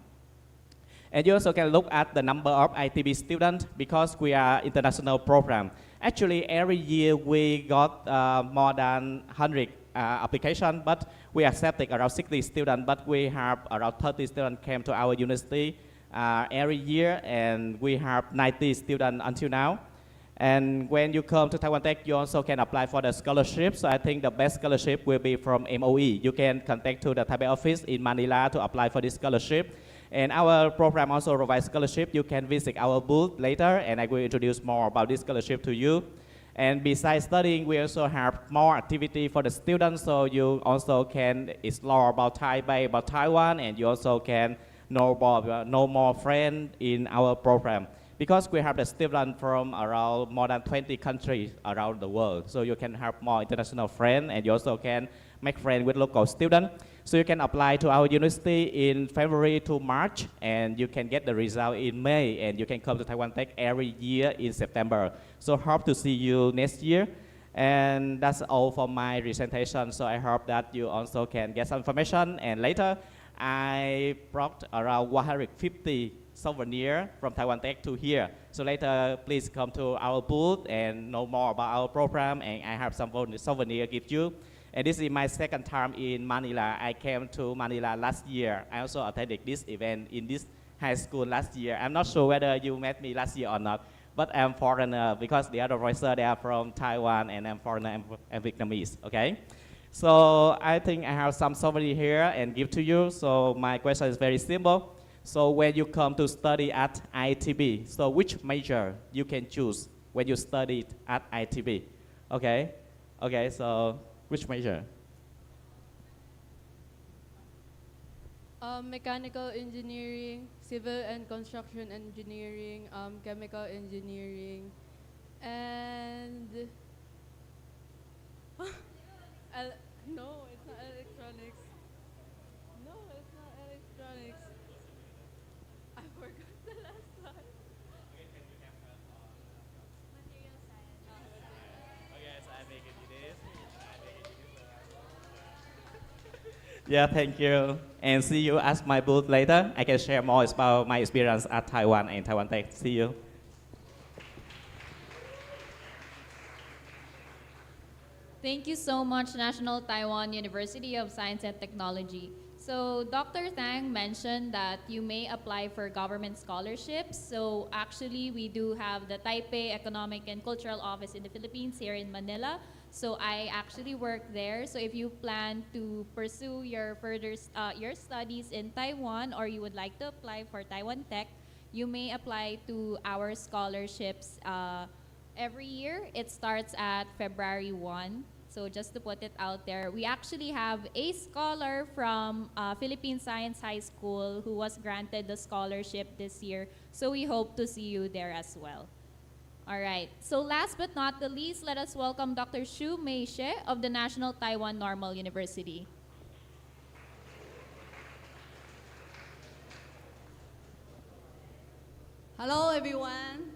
And you also can look at the number of ITB students because we are international program. Actually, every year we got more than 100 applications, but we accepted around 60 students, but we have around 30 students came to our university every year, and we have 90 students until now. And when you come to Taiwan Tech, you also can apply for the scholarship. So I think the best scholarship will be from MOE. You can contact to the Taipei office in Manila to apply for this scholarship. And our program also provides scholarship. You can visit our booth later, and I will introduce more about this scholarship to you. And besides studying, we also have more activity for the students, so you also can explore about Taipei, about Taiwan, and you also can know more friends in our program. Because we have the students from around more than 20 countries around the world, so you can have more international friends, and you also can make friends with local students. So you can apply to our university in February to March, and you can get the result in May, and you can come to Taiwan Tech every year in September. So hope to see you next year. And that's all for my presentation. So I hope that you also can get some information. And later, I brought around 150 souvenirs from Taiwan Tech to here. So later, please come to our booth and know more about our program. And I have some souvenir to give you. And this is my second time in Manila. I came to Manila last year. I also attended this event in this high school last year. I'm not sure whether you met me last year or not, but I'm foreigner because the other professors, they are from Taiwan, and I'm foreigner and Vietnamese, okay? So I think I have some souvenir here and give to you. So my question is very simple. So when you come to study at ITB, so which major you can choose when you study at ITB? Okay, okay, so which major? Mechanical engineering, civil and construction engineering, chemical engineering, and no, it's not electronics. No, it's not electronics. I forgot the last one. Material science. Okay, so I make it this. Yeah, thank you. And see you at my booth later. I can share more about my experience at Taiwan and Taiwan Tech. See you. Thank you so much, National Taiwan University of Science and Technology. So Dr. Tang mentioned that you may apply for government scholarships. So actually, we do have the Taipei Economic and Cultural Office in the Philippines here in Manila. So I actually work there. So if you plan to pursue your your studies in Taiwan, or you would like to apply for Taiwan Tech, you may apply to our scholarships every year. It starts at February 1. So just to put it out there, we actually have a scholar from Philippine Science High School who was granted the scholarship this year. So we hope to see you there as well. All right. So last but not the least, let us welcome Dr. Xu Meishe of the National Taiwan Normal University. Hello, everyone.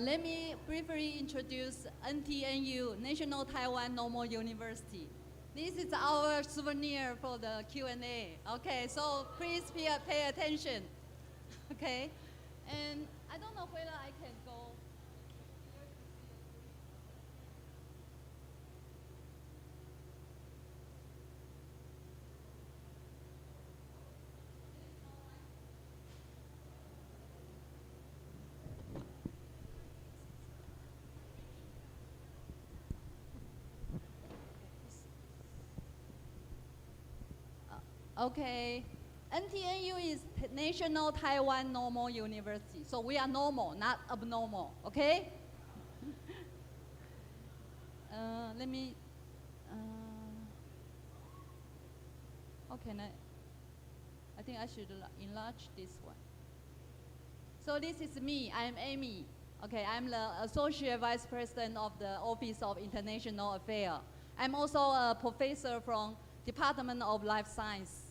Let me briefly introduce NTNU, National Taiwan Normal University. This is our souvenir for the Q&A. Okay, so please pay attention. Okay, and I don't know whether I can go. Okay, NTNU is National Taiwan Normal University. So we are normal, not abnormal, okay? Let me, how can I think I should enlarge this one. So this is me, I'm Amy. Okay, I'm the Associate Vice President of the Office of International Affairs. I'm also a professor from Department of Life Science.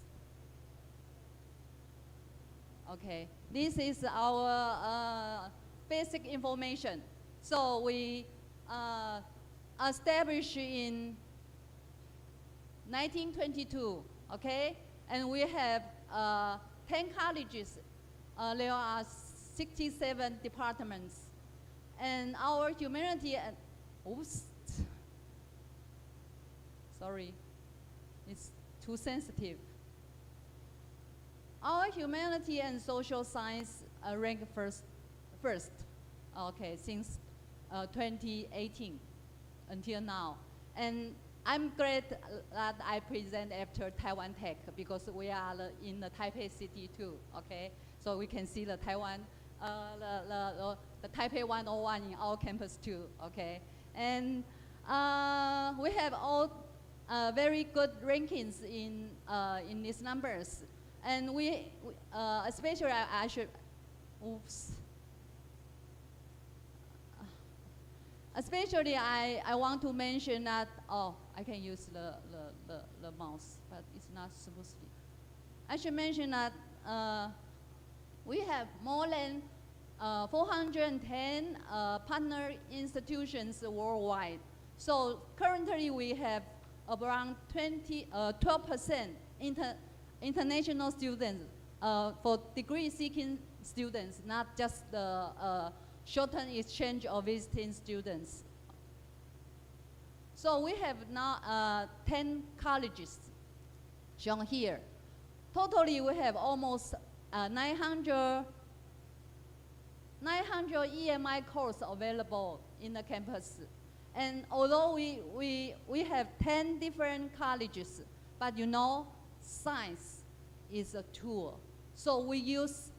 Okay, this is our basic information. So we established in 1922, okay? And we have 10 colleges. There are 67 departments. And our humanity and, oops, sorry, it's too sensitive. Our humanity and social science ranked first, okay, since 2018 until now. And I'm glad that I present after Taiwan Tech because we are in the Taipei city too, okay? So we can see the Taiwan, the Taipei 101 in our campus too, okay? And we have all very good rankings in these numbers. And we especially I should, oops. Especially I want to mention that, oh, I can use the mouse, but it's not supposed to be. I should mention that we have more than 410 partner institutions worldwide. So currently we have around 12% international students for degree-seeking students, not just the short-term exchange or visiting students. So we have now 10 colleges shown here. Totally, we have almost 900 EMI courses available in the campus. And although we have 10 different colleges, but you know, science is a tool. So we use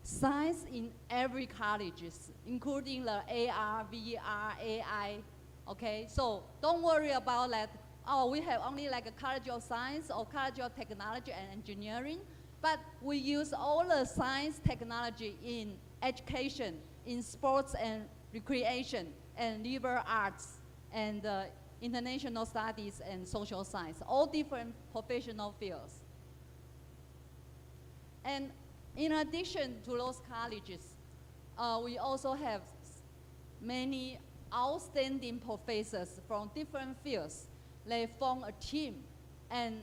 science in every college, including the AR, VR, AI, okay? So don't worry about that, oh, we have only like a College of Science or College of Technology and Engineering. But we use all the science technology in education, in sports and recreation, and liberal arts, and international studies and social science, all different professional fields. And in addition to those colleges, we also have many outstanding professors from different fields. They form a team and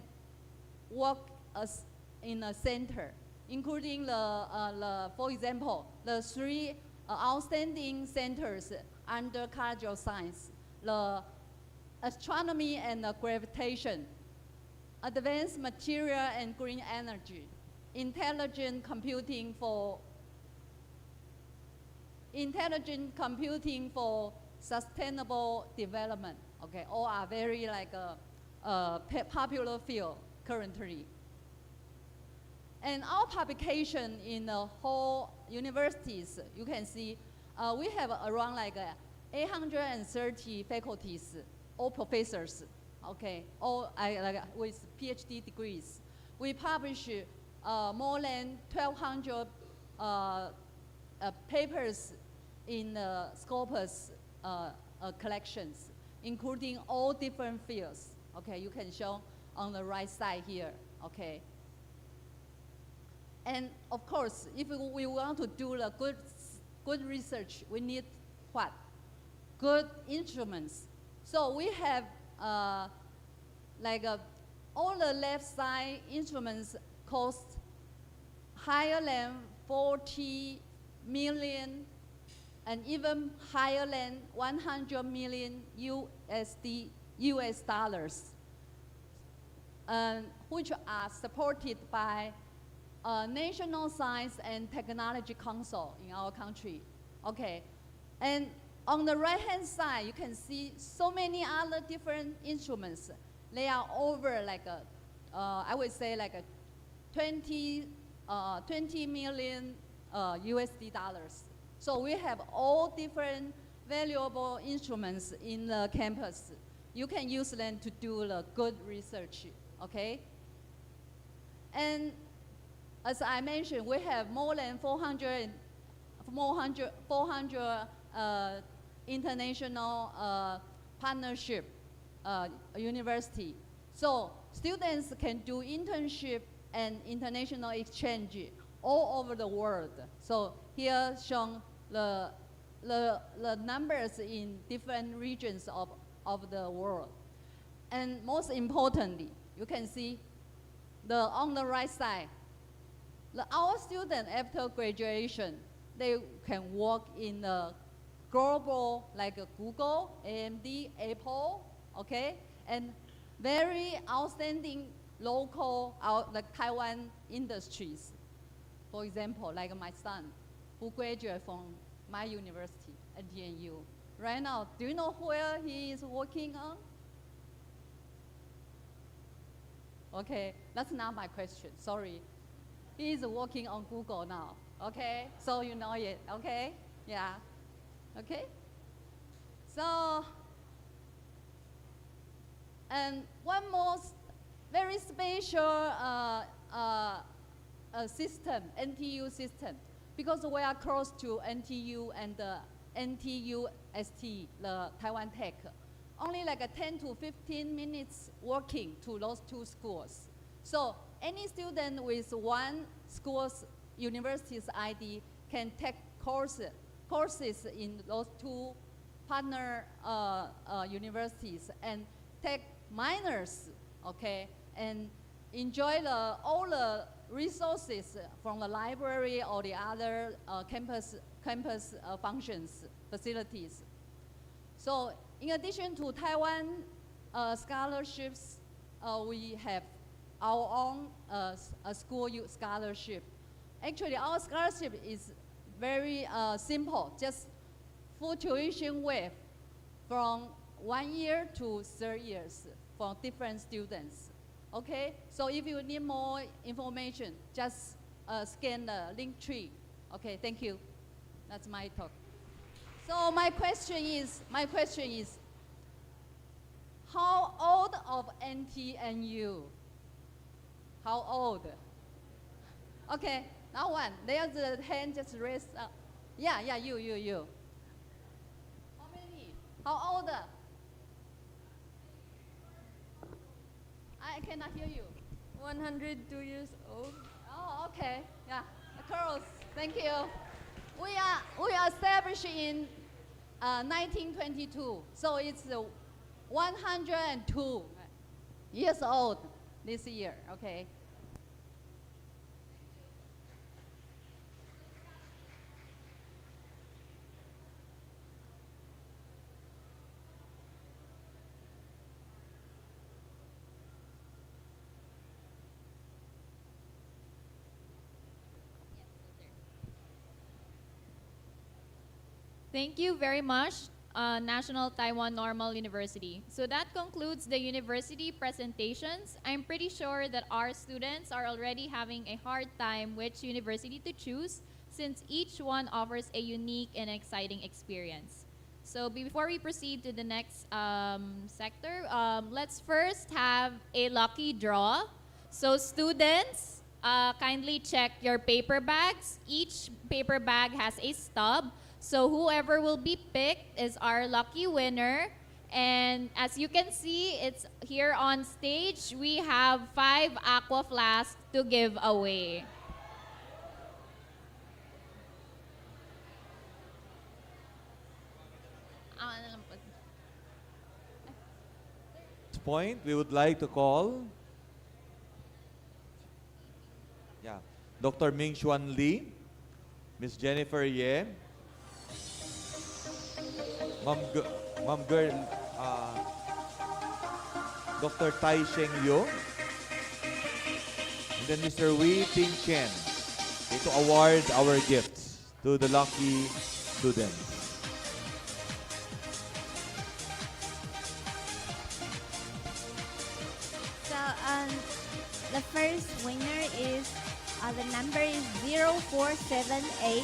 work as in a center, including for example, the three outstanding centers under College of Science, the astronomy and gravitation, advanced material and green energy, intelligent computing for sustainable development. Okay, all are very like a popular field currently. And our publication in the whole universities, you can see we have around like 830 faculties, all professors, okay, all with PhD degrees. We publish more than 1,200 papers in Scopus collections, including all different fields. Okay, you can show on the right side here, okay. And of course, if we want to do the good research, we need what? Good instruments. So we have all the left side instruments cost higher than 40 million and even higher than 100 million US dollars, which are supported by National Science and Technology Council in our country. Okay, and on the right-hand side, you can see so many other different instruments. They are over like I would say like 20 million USD dollars. So we have all different valuable instruments in the campus. You can use them to do the good research, okay? And as I mentioned, we have more than 400 international partnership university. So students can do internship and international exchange all over the world. So here shown the numbers in different regions of the world. And most importantly, you can see on the right side, our students after graduation, they can work in the global, like Google, AMD, Apple, okay? And very outstanding local, like Taiwan industries. For example, like my son, who graduated from my university at TNU. Right now, do you know where he is working on? Okay, that's not my question, sorry. He is working on Google now, okay? So you know it, okay? Yeah, okay? So, and one more very special system, NTU system, because we are close to NTU and NTUST, the Taiwan Tech. Only like 10 to 15 minutes walking to those two schools. So any student with one school's university's ID can take courses in those two partner universities and take minors, okay, and enjoy all the resources from the library or the other campus functions, facilities. So in addition to Taiwan scholarships, we have our own school youth scholarship. Actually, our scholarship is very simple, just full tuition waive from 1 year to 3 years for different students. Okay, so if you need more information, just scan the link tree. Okay, thank you. That's my talk. So my question is, how old of NT and you? How old? Okay, now one. There's the hand just raised up. Yeah, you. How many? How old? I cannot hear you. 102 years old. Oh, okay. Yeah, girls. Thank you. We are established in 1922, so it's 102 years old this year. Okay. Thank you very much, National Taiwan Normal University. So that concludes the university presentations. I'm pretty sure that our students are already having a hard time which university to choose, since each one offers a unique and exciting experience. So before we proceed to the next sector, let's first have a lucky draw. So students, kindly check your paper bags. Each paper bag has a stub. So whoever will be picked is our lucky winner. And as you can see, it's here on stage. We have 5 aqua flasks to give away. At this point, we would like to call Dr. Ming Xuan Lee, Miss Jennifer Ye, Ma'am Girl, Dr. Tai Sheng Yo, and then Mr. Wee Ting Chen, to award our gifts to the lucky students. So the first winner is the number is 0478.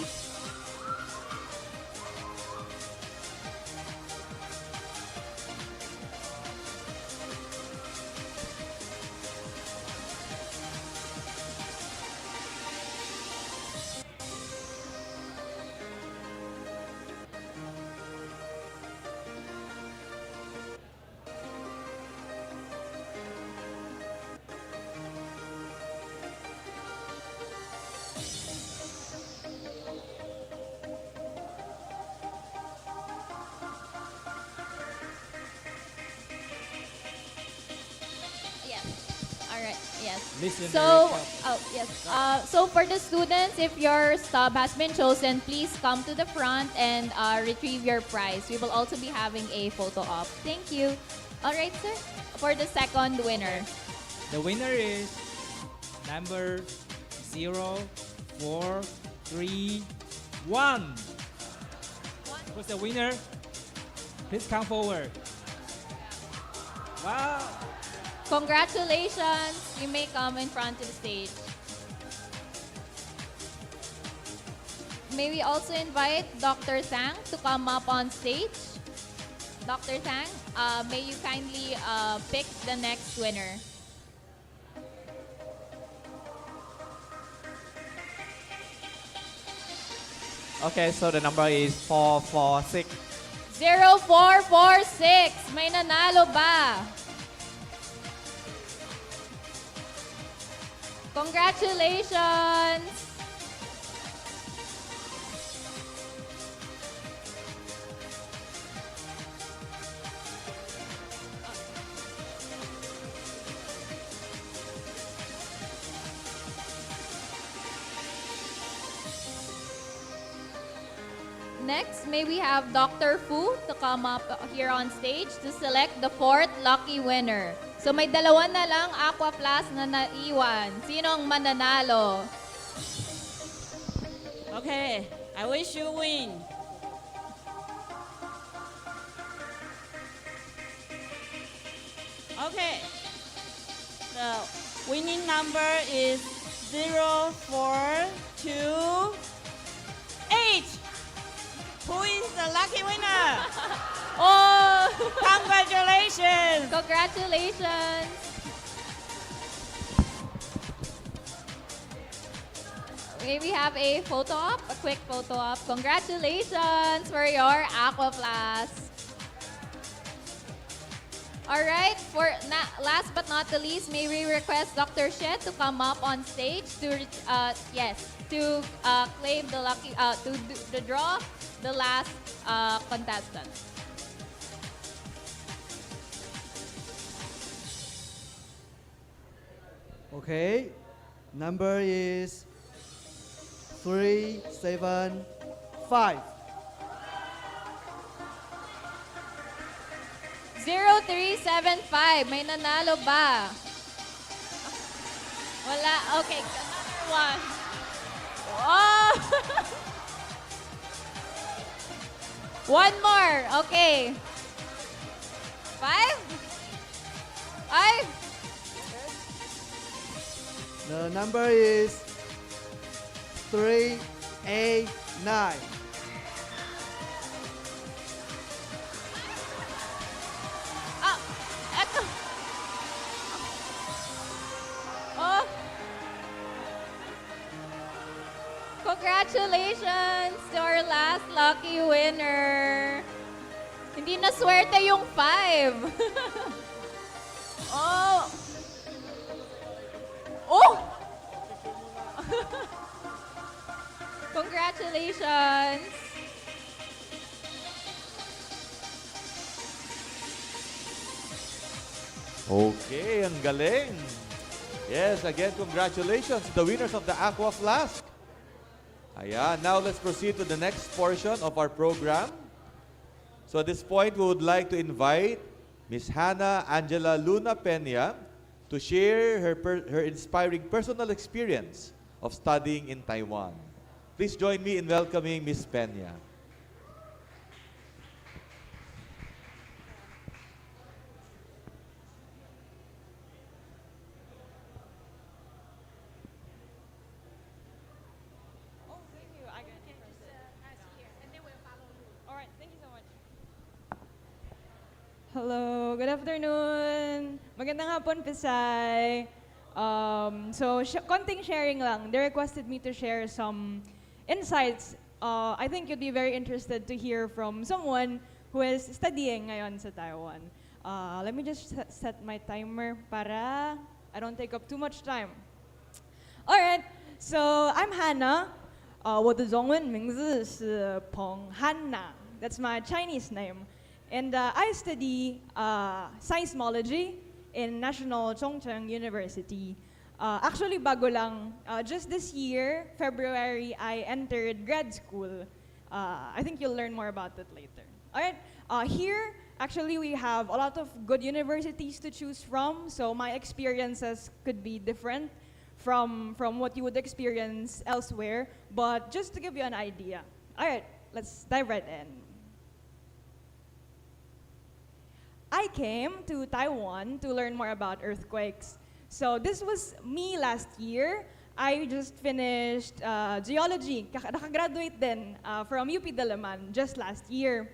Listen so, so for the students, if your stub has been chosen, please come to the front and retrieve your prize. We will also be having a photo op. Thank you. All right, sir. For the second winner. The winner is number 0431. Who's the winner? Please come forward. Wow. Congratulations! You may come in front of the stage. May we also invite Dr. Thang to come up on stage? Dr. Thang, may you kindly pick the next winner. Okay, so the number is 446. 0446. May nanalo ba? Congratulations! Next, may we have Dr. Fu to come up here on stage to select the 4th lucky winner. So may dalawa na lang Aqua Plus na naiwan. Sino ang mananalo? Okay, I wish you win. Okay, the winning number is 0428. Who is the lucky winner? Oh! Congratulations! Congratulations! May we have a photo op, a quick photo op. Congratulations for your aqua flask. All right, last but not the least, may we request Dr. Shet to come up on stage to claim the lucky, to draw the last contestant. Okay, number is 375. 0375, may nanalo ba? Wala. Okay, another one. Oh! One more. Okay. 5? 5? The number is 389. Ah, eto. Oh. Congratulations to our last lucky winner. Hindi na swerte yung 5. Oh. Oh! Congratulations! Okay, ang galing. Yes, again, congratulations to the winners of the Aqua Flask. Ayan, now let's proceed to the next portion of our program. So at this point, we would like to invite Miss Hannah Angela Luna Peña to share her inspiring personal experience of studying in Taiwan. Please join me in welcoming Miss Peña. Oh, thank you. I can just ask here, and then we'll follow you. All right, thank you so much. Hello, good afternoon. Magandang hapon, Pisay. Konting sharing lang. They requested me to share some insights. I think you'd be very interested to hear from someone who is studying ngayon sa Taiwan. Let me just set my timer para I don't take up too much time. Alright, so I'm Hannah. 我的中文名字是彭汉娜. That's my Chinese name. And I study seismology in National Chongqing University. Actually, bago lang, just this year, February, I entered grad school. I think you'll learn more about it later. All right, here, actually, we have a lot of good universities to choose from, so my experiences could be different from what you would experience elsewhere, but just to give you an idea. All right, let's dive right in. I came to Taiwan to learn more about earthquakes. So this was me last year. I just finished geology. Nakagraduate din from UP Dalaman just last year.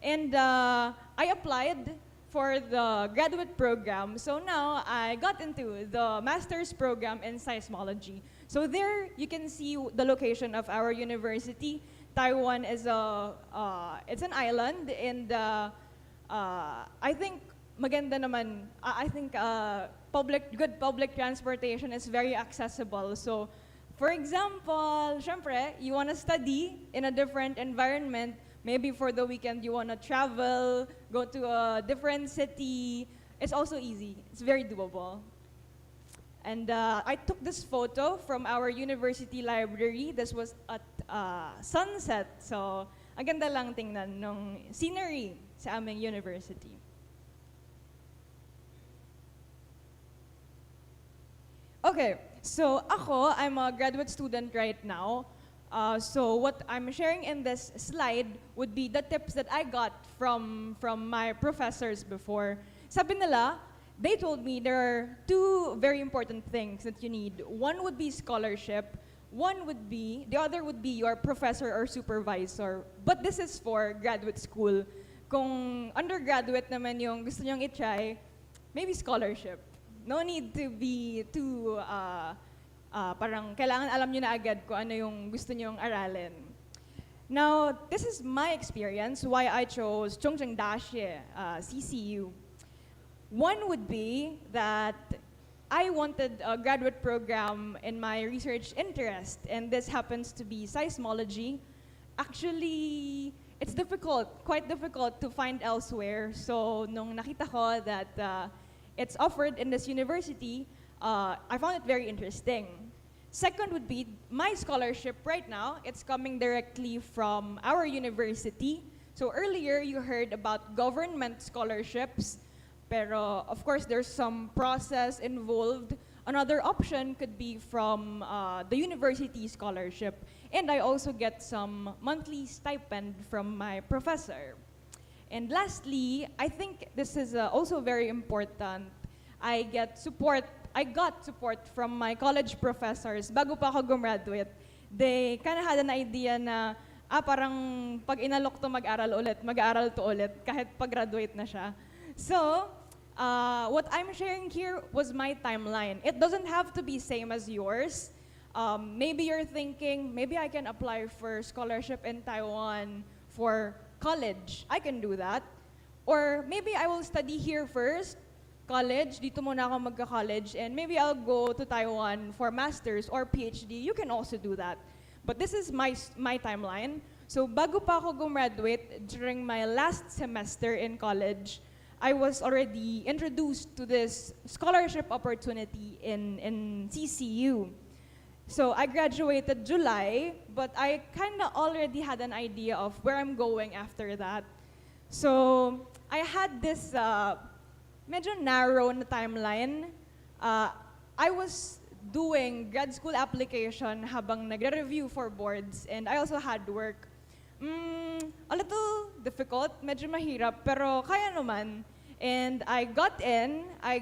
And I applied for the graduate program. So now I got into the master's program in seismology. So there you can see the location of our university. Taiwan is it's an island, and I think maganda naman. I think good public transportation is very accessible. So, for example, syempre, you want to study in a different environment. Maybe for the weekend you want to travel, go to a different city. It's also easy. It's very doable. And I took this photo from our university library. This was at sunset. So, ang ganda lang tingnan ng scenery sa aming university. Okay, so I'm a graduate student right now. So what I'm sharing in this slide would be the tips that I got from my professors before. Sabi nila, they told me there are two very important things that you need. One would be scholarship. The other would be your professor or supervisor. But this is for graduate school. Kung undergraduate naman yung gusto nyong i-try, maybe scholarship. No need to be too Parang kailangan alam nyo na agad kung ano yung gusto nyong aralin. Now, this is my experience, why I chose Chongqing Daxie, CCU. One would be that I wanted a graduate program in my research interest, and this happens to be seismology. Actually, it's quite difficult to find elsewhere. So, nung nakita ko that it's offered in this university, I found it very interesting. Second would be my scholarship right now. It's coming directly from our university. So earlier you heard about government scholarships, pero of course there's some process involved. Another option could be from the university scholarship. And I also get some monthly stipend from my professor. And lastly, I think this is also very important. I got support from my college professors bago pa ako gumraduate. They kind of had an idea na, parang pag inalok to mag-aaral to ulit, kahit pag-graduate na siya. So, what I'm sharing here was my timeline. It doesn't have to be same as yours. Maybe you're thinking, maybe I can apply for scholarship in Taiwan for college. I can do that. Or maybe I will study here first, college, dito muna ako magka-college, and maybe I'll go to Taiwan for master's or PhD. You can also do that. But this is my timeline. So bago pa ako gumraduate, during my last semester in college, I was already introduced to this scholarship opportunity in CCU. So I graduated July, but I kind of already had an idea of where I'm going after that. So I had this medyo narrow na timeline. I was doing grad school application habang nagre-review for boards, and I also had work. A little difficult, medyo mahirap, pero kaya naman. And I got in, I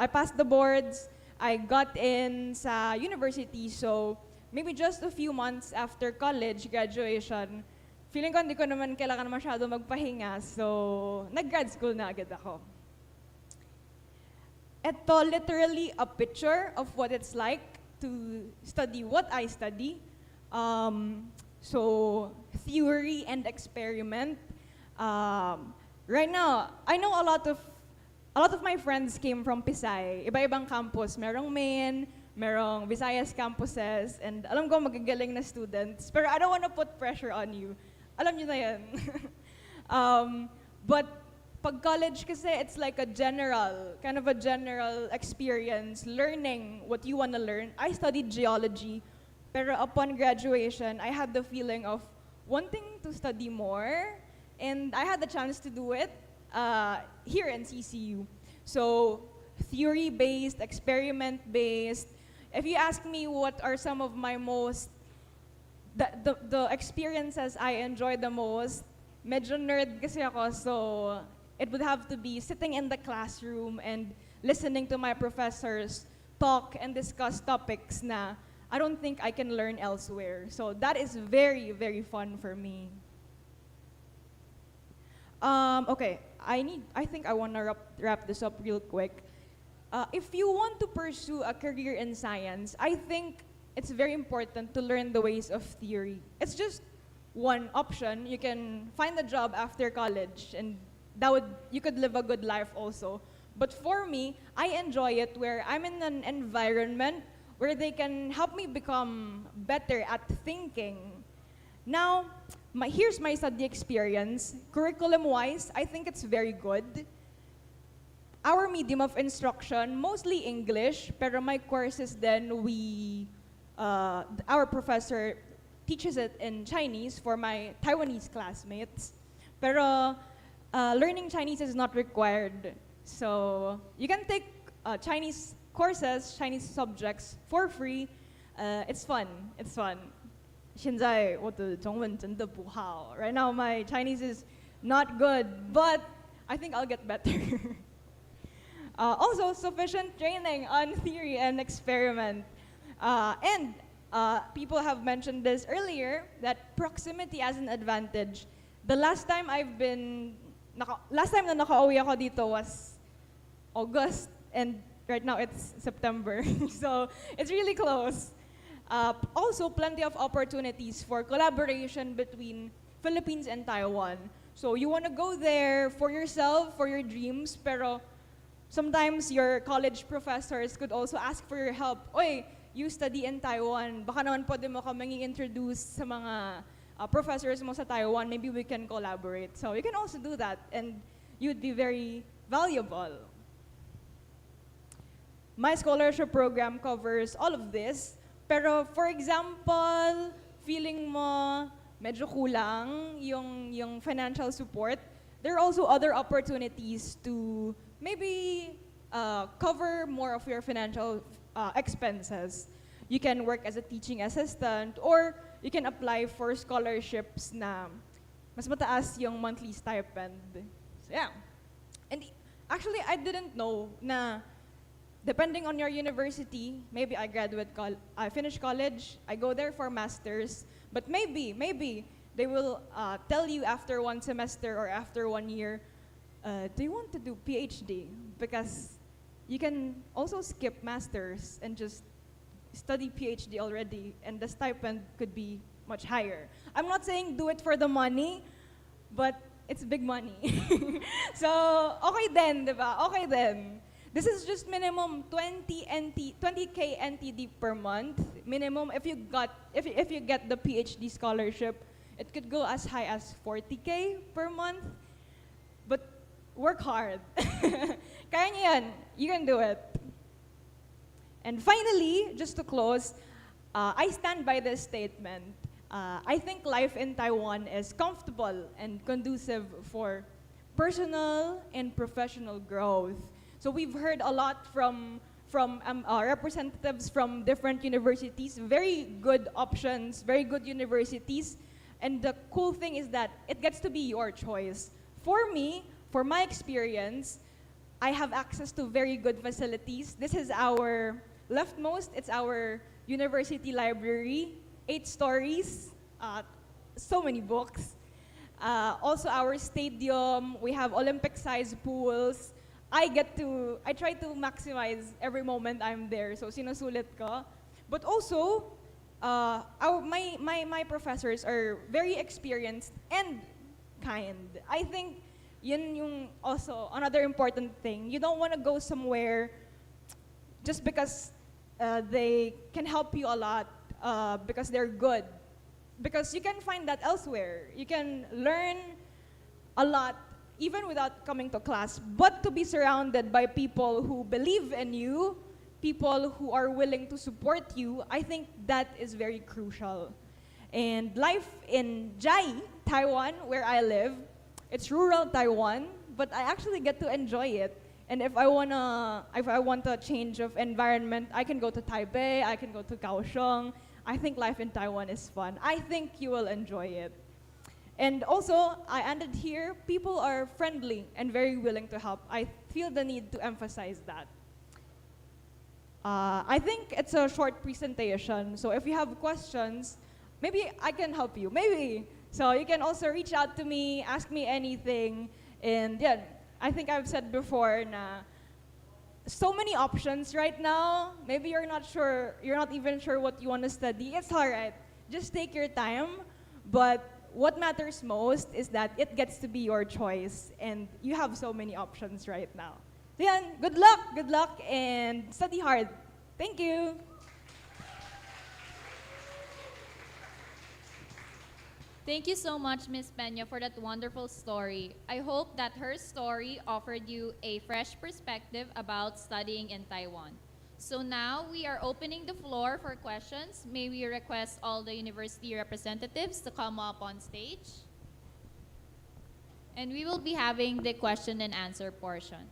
passed the boards, I got in sa university, so maybe just a few months after college graduation, feeling ko hindi ko naman kailangan masyado magpahinga, so nag-grad school na agad ako. Ito literally a picture of what it's like to study what I study. So theory and experiment. Right now, I know a lot of my friends came from Pisay. Iba-ibang campus. Merong main, merong Visayas campuses, and alam ko magagaling na students. Pero I don't want to put pressure on you. Alam niyo na yan. But pag college kasi, it's like a general experience, learning what you want to learn. I studied geology, pero upon graduation, I had the feeling of wanting to study more, and I had the chance to do it here in CCU. So, theory-based, experiment-based. If you ask me what are some of my the experiences I enjoy the most, medyo nerd kasi ako, so it would have to be sitting in the classroom and listening to my professors talk and discuss topics na I don't think I can learn elsewhere. So that is very, very fun for me. Okay, I think I want to wrap this up real quick. If you want to pursue a career in science, I think it's very important to learn the ways of theory. It's just one option. You can find a job after college, and you could live a good life also. But for me, I enjoy it where I'm in an environment where they can help me become better at thinking. Now, here's my study experience. Curriculum-wise, I think it's very good. Our medium of instruction, mostly English, pero my courses then our professor teaches it in Chinese for my Taiwanese classmates. Pero learning Chinese is not required. So you can take Chinese courses, Chinese subjects for free. It's fun. It's fun. 现在我的中文真的不好. Right now my Chinese is not good, but I think I'll get better. Also, sufficient training on theory and experiment. And people have mentioned this earlier, that proximity as an advantage. The last time na nakauwi ako dito was August, and Right now it's September, so it's really close. Also, plenty of opportunities for collaboration between Philippines and Taiwan. So you want to go there for yourself, for your dreams, pero sometimes your college professors could also ask for your help. Oy, you study in Taiwan, baka naman pwede mo kaming i-introduce sa mga professors mo sa Taiwan, maybe we can collaborate. So you can also do that, and you'd be very valuable. My scholarship program covers all of this, pero for example, feeling mo medyo kulang yung financial support, there are also other opportunities to maybe cover more of your financial expenses. You can work as a teaching assistant, or you can apply for scholarships na mas mataas yung monthly stipend. So yeah. And actually, I didn't know na depending on your university, maybe I finish college, I go there for masters, but maybe they will tell you after one semester or after 1 year, do you want to do PhD? Because you can also skip masters and just study PhD already, and the stipend could be much higher. I'm not saying do it for the money, but it's big money. So, okay then, diba? Okay then. This is just minimum 20K NTD per month. Minimum, if you get the PhD scholarship, it could go as high as 40K per month. But work hard. Kaya niyo yan. You can do it. And finally, just to close, I stand by this statement. I think life in Taiwan is comfortable and conducive for personal and professional growth. So we've heard a lot from representatives from different universities, very good options, very good universities. And the cool thing is that it gets to be your choice. For me, for my experience, I have access to very good facilities. This is our leftmost, it's our university library, 8 stories, so many books. Also our stadium, we have Olympic-sized pools. I try to maximize every moment I'm there, so sinusulit ko. But also, my professors are very experienced and kind. I think yun yung also another important thing. You don't want to go somewhere just because they can help you a lot, because they're good. Because you can find that elsewhere. You can learn a lot even without coming to class, but to be surrounded by people who believe in you, people who are willing to support you, I think that is very crucial. And life in Jai, Taiwan, where I live, it's rural Taiwan, but I actually get to enjoy it. And if I want a change of environment, I can go to Taipei, I can go to Kaohsiung. I think life in Taiwan is fun. I think you will enjoy it. And also, I ended here, people are friendly and very willing to help. I feel the need to emphasize that. I think it's a short presentation, so if you have questions, maybe I can help you, maybe. So you can also reach out to me, ask me anything, and yeah, I think I've said before na so many options right now. Maybe you're not even sure what you want to study. It's alright, just take your time, but what matters most is that it gets to be your choice, and you have so many options right now. So yan, good luck, and study hard. Thank you. Thank you so much, Ms. Peña, for that wonderful story. I hope that her story offered you a fresh perspective about studying in Taiwan. So now we are opening the floor for questions. May we request all the university representatives to come up on stage. And we will be having the question and answer portion.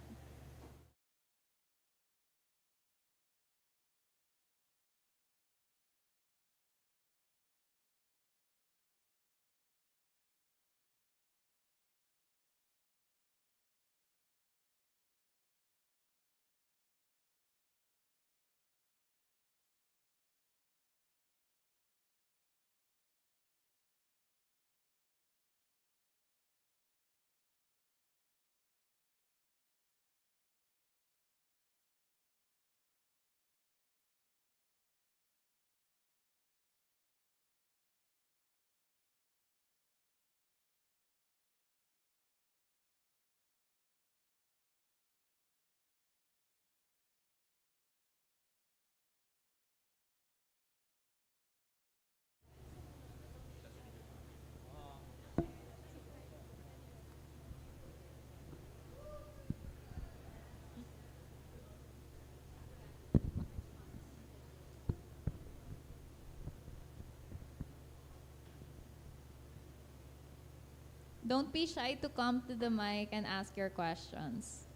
Don't be shy to come to the mic and ask your questions.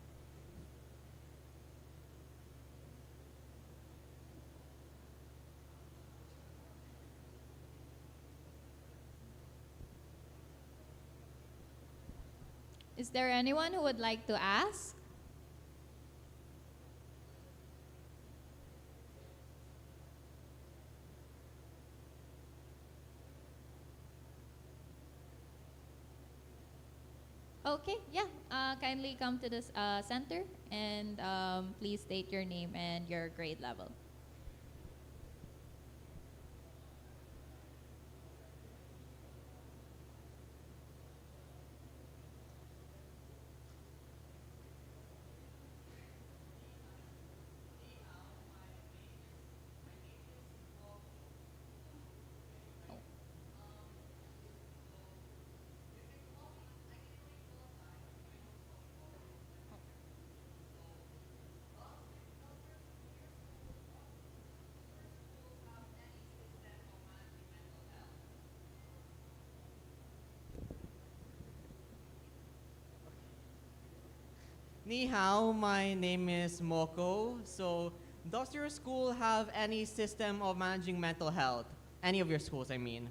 Is there anyone who would like to ask? Okay, yeah. Kindly come to this center and please state your name and your grade level. Ni hao, my name is Moko. So, does your school have any system of managing mental health? Any of your schools, I mean.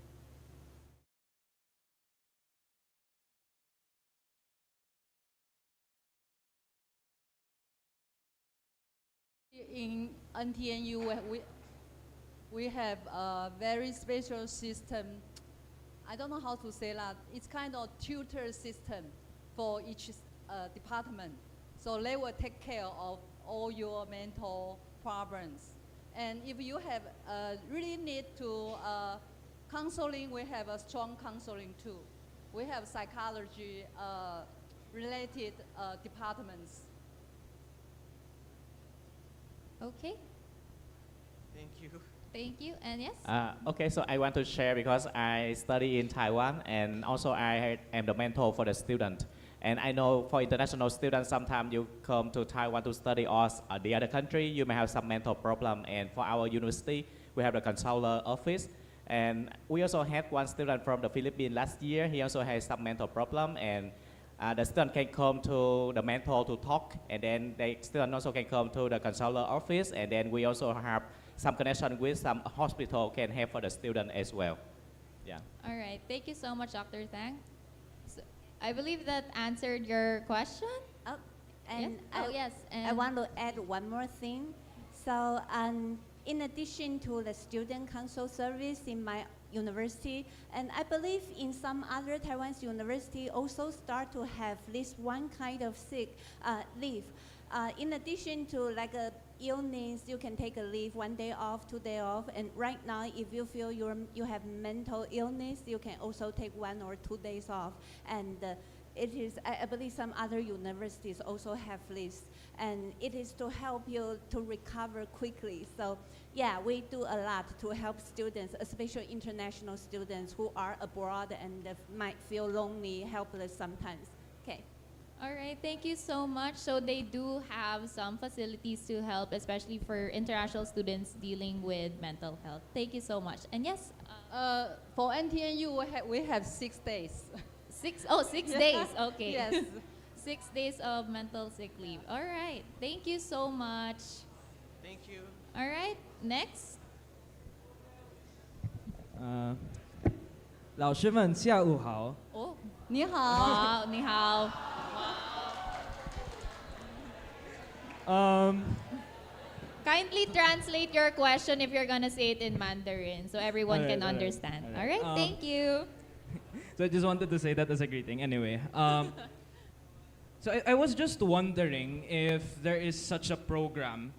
In NTNU, we have a very special system. I don't know how to say that. It's kind of tutor system for each department. So they will take care of all your mental problems. And if you have really need to counseling, we have a strong counseling too. We have psychology related departments. Okay, Thank you. thank you. And yes? Okay, so I want to share because I study in Taiwan and also I am the mentor for the student. And I know for international students, sometimes you come to Taiwan to study or the other country, you may have some mental problem. And for our university, we have the counselor office. And we also had one student from the Philippines last year. He also has some mental problem. And the student can come to the mentor to talk. And then the student also can come to the counselor office. And then we also have some connection with some hospital can help for the student as well. Yeah. All right, thank you so much, Dr. Tang. So, I believe that answered your question. Oh, and yes? Yes. I want to add one more thing. So, in addition to the student council service in my university, and I believe in some other Taiwan's university also start to have this one kind of sick leave. In addition to like a illness, you can take a leave, 1 day off, 2 day off, and right now if you feel you have mental illness, you can also take 1 or 2 days off. And it is, I believe some other universities also have this, and it is to help you to recover quickly. So yeah, we do a lot to help students, especially international students who are abroad and might feel lonely, helpless sometimes. Okay. All right, thank you so much. So they do have some facilities to help, especially for international students dealing with mental health. Thank you so much. And yes, For NTNU, we have 6 days. 6 days. Okay. Yes. 6 days of mental sick leave. All right. Thank you so much. Thank you. All right. Next. 老师们下午好。 Oh. 你好。 Wow, 你好. Kindly translate your question if you're gonna say it in Mandarin so everyone Alright, can alright, understand. alright. All right. Thank you. So I just wanted to say that as a greeting. Anyway, so I was just wondering if there is such a program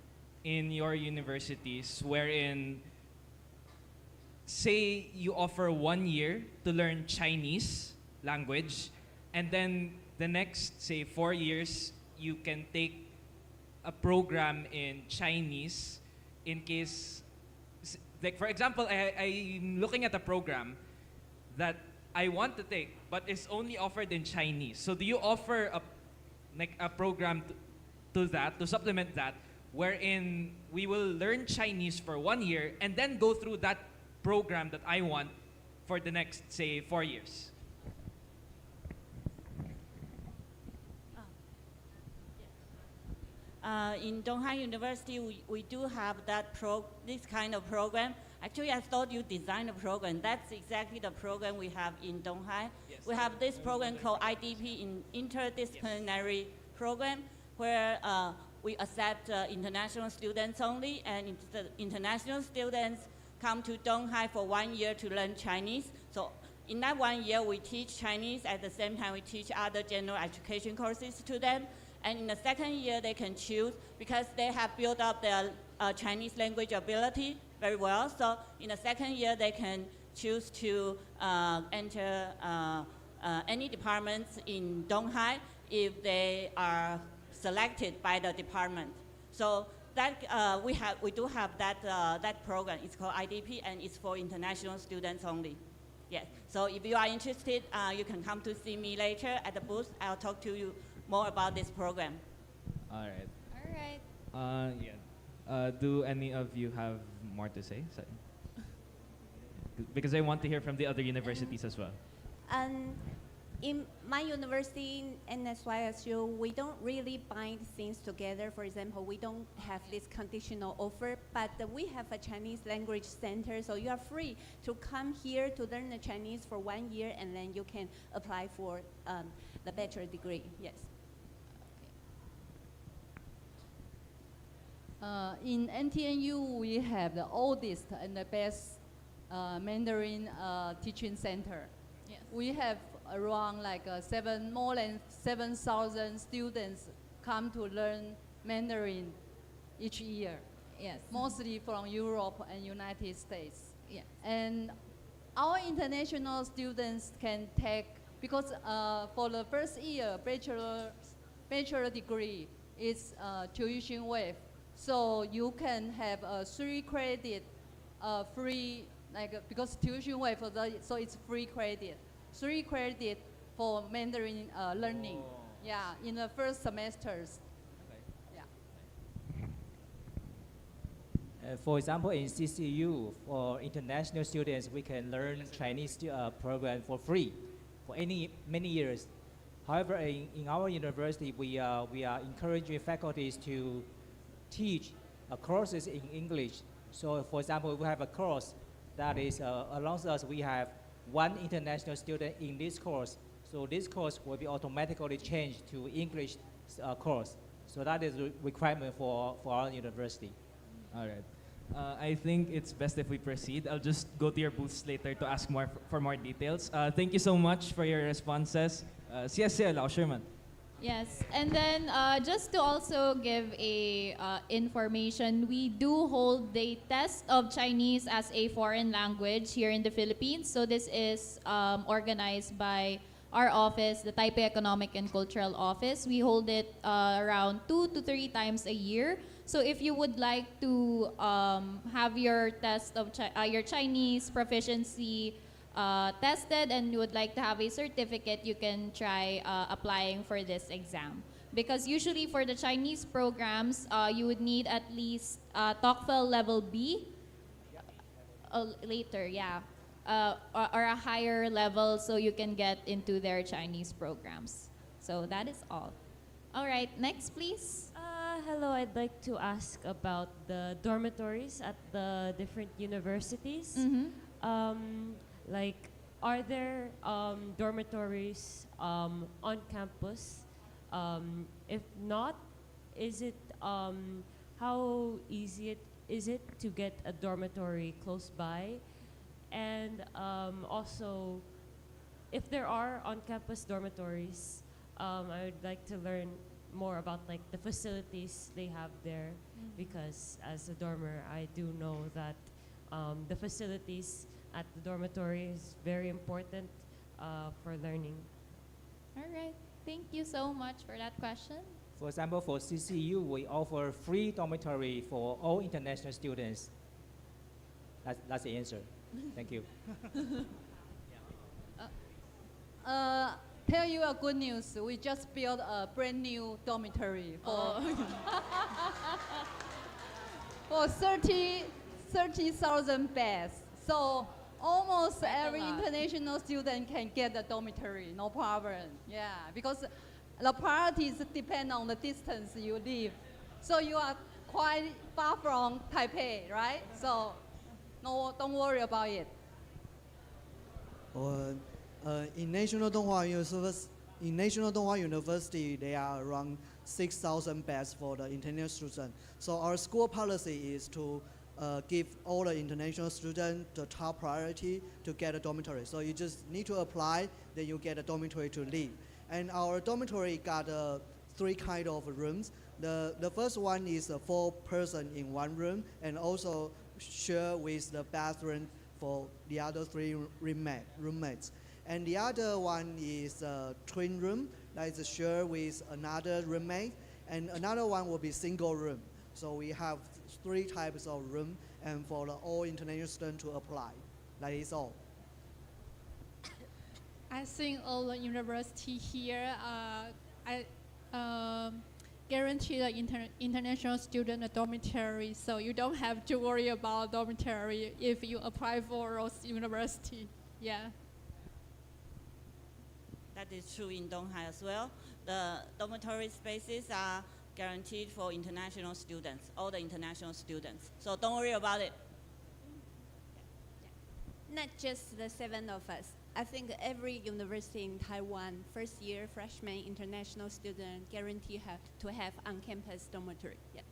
in your universities wherein, say, you offer 1 year to learn Chinese language, and then the next, say, 4 years, you can take a program in Chinese in case, like for example, I'm looking at a program that I want to take, but it's only offered in Chinese. So do you offer a program to that, to supplement that, wherein we will learn Chinese for 1 year and then go through that program that I want for the next, say, 4 years? In Donghai University, we do have this kind of program. Actually, I thought you designed a program. That's exactly the program we have in Donghai. Yes. We have this program called IDP, in Interdisciplinary Program, where we accept international students only, and the international students come to Donghai for 1 year to learn Chinese. So in that 1 year, we teach Chinese. At the same time, we teach other general education courses to them. And in the second year, they can choose, because they have built up their Chinese language ability very well. So in the second year, they can choose to enter any departments in Donghai if they are selected by the department. So that we do have that program. It's called IDP, and it's for international students only. Yes. So if you are interested, you can come to see me later at the booth. I'll talk to you more about this program. All right. All right. Yeah. Do any of you have more to say? Because I want to hear from the other universities as well. In my university, and as well as you, we don't really bind things together. For example, we don't have this conditional offer, but we have a Chinese language center, so you are free to come here to learn the Chinese for 1 year, and then you can apply for the bachelor degree. Yes. In NTNU, we have the oldest and the best Mandarin teaching center. Yes. We have around more than 7,000 students come to learn Mandarin each year. Yes. Mostly from Europe and United States. Yes. And our international students can take, because for the first year, bachelor degree is tuition waive. So you can have a 3 credit free, because tuition waive, so it's free credit. 3 credit for Mandarin learning. Oh. Yeah, in the first semesters. Okay. Yeah. For example, in CCU, for international students, we can learn Chinese program for free for many years. However, in our university, we are encouraging faculties to teach courses in English. So, for example, we have a course that is, along us, we have 1 international student in this course. So this course will be automatically changed to English course. So that is a requirement for our university. All right. I think it's best if we proceed. I'll just go to your booths later to ask for more details. Thank you so much for your responses. 谢谢老师们. Yes, and then just to also give a information, we do hold the test of Chinese as a foreign language here in the Philippines. So this is organized by our office, the Taipei Economic and Cultural Office. We hold it around 2 to 3 times a year. So if you would like to have your test of your Chinese proficiency tested and you would like to have a certificate, you can try applying for this exam. Because usually for the Chinese programs, you would need at least TOEFL level B later, yeah, or a higher level so you can get into their Chinese programs. So that is all. All right, next please. Hello, I'd like to ask about the dormitories at the different universities. Like, are there dormitories on campus? If not, is it how easy is it to get a dormitory close by? And also, if there are on-campus dormitories, I would like to learn more about like the facilities they have there, because as a dormer, I do know that the facilities at the dormitory is very important for learning. All right, thank you so much for that question. For example, for CCU, we offer free dormitory for all international students. That's the answer. Thank you. Tell you a good news. We just built a brand new dormitory for 30,000 beds. So almost every international student can get a dormitory, no problem. Yeah, because the priorities depend on the distance you live. So you are quite far from Taipei, right? So no, don't worry about it. In National Donghua University, there are around 6,000 beds for the international students. So our school policy is to give all the international students the top priority to get a dormitory. So you just need to apply, then you get a dormitory to live. And our dormitory got three kind of rooms. The first one is a 4-person in one room, and also share with the bathroom for the other 3 roommates. And the other one is a twin room that is shared with another roommate, and another one will be single room. So we have 3 types of room, and for all international students to apply. That is all. I think all the university here guarantee the international student a dormitory, so you don't have to worry about dormitory if you apply for those university. Yeah. That is true in Donghai as well. The dormitory spaces are guaranteed for international students, all the international students. So don't worry about it. Not just the 7 of us. I think every university in Taiwan, first year freshman international student guarantee to have on-campus dormitory. Yeah.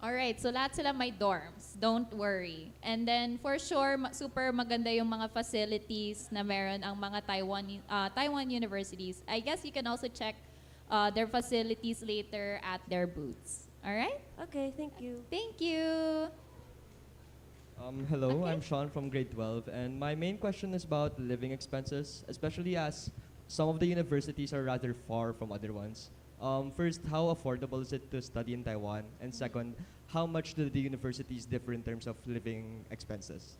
All right, so lahat sila may dorms. Don't worry. And then for sure, super maganda yung mga facilities na meron ang mga Taiwan universities. I guess you can also check their facilities later at their booths. All right? Okay, thank you. Thank you. Hello, I'm Sean from grade 12, and my main question is about living expenses, especially as some of the universities are rather far from other ones. First, how affordable is it to study in Taiwan? And second, how much do the universities differ in terms of living expenses?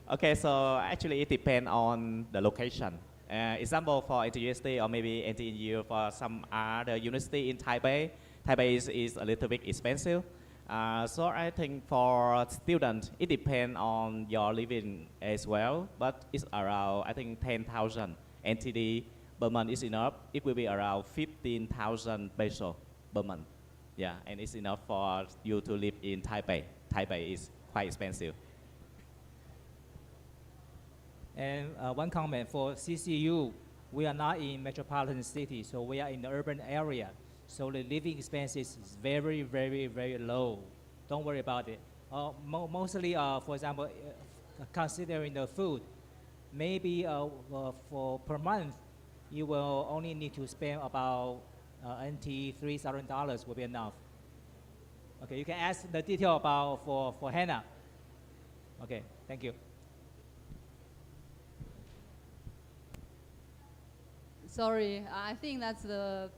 Okay, so actually it depends on the location. Example for NTUSD or maybe NTNU for some other university in Taipei. Taipei is a little bit expensive. So I think for students, it depends on your living as well, but it's around, I think 10,000 NTD per month is enough. It will be around 15,000 peso per month. Yeah, and it's enough for you to live in Taipei. Taipei is quite expensive. And one comment for CCU, we are not in metropolitan city, so we are in the urban area. So the living expenses is very, very, very low. Don't worry about it. Mostly, for example, considering the food, maybe for per month, you will only need to spend about NT $3,000 will be enough. Okay, you can ask the detail about for Hannah. Okay, thank you. Sorry, I think that's the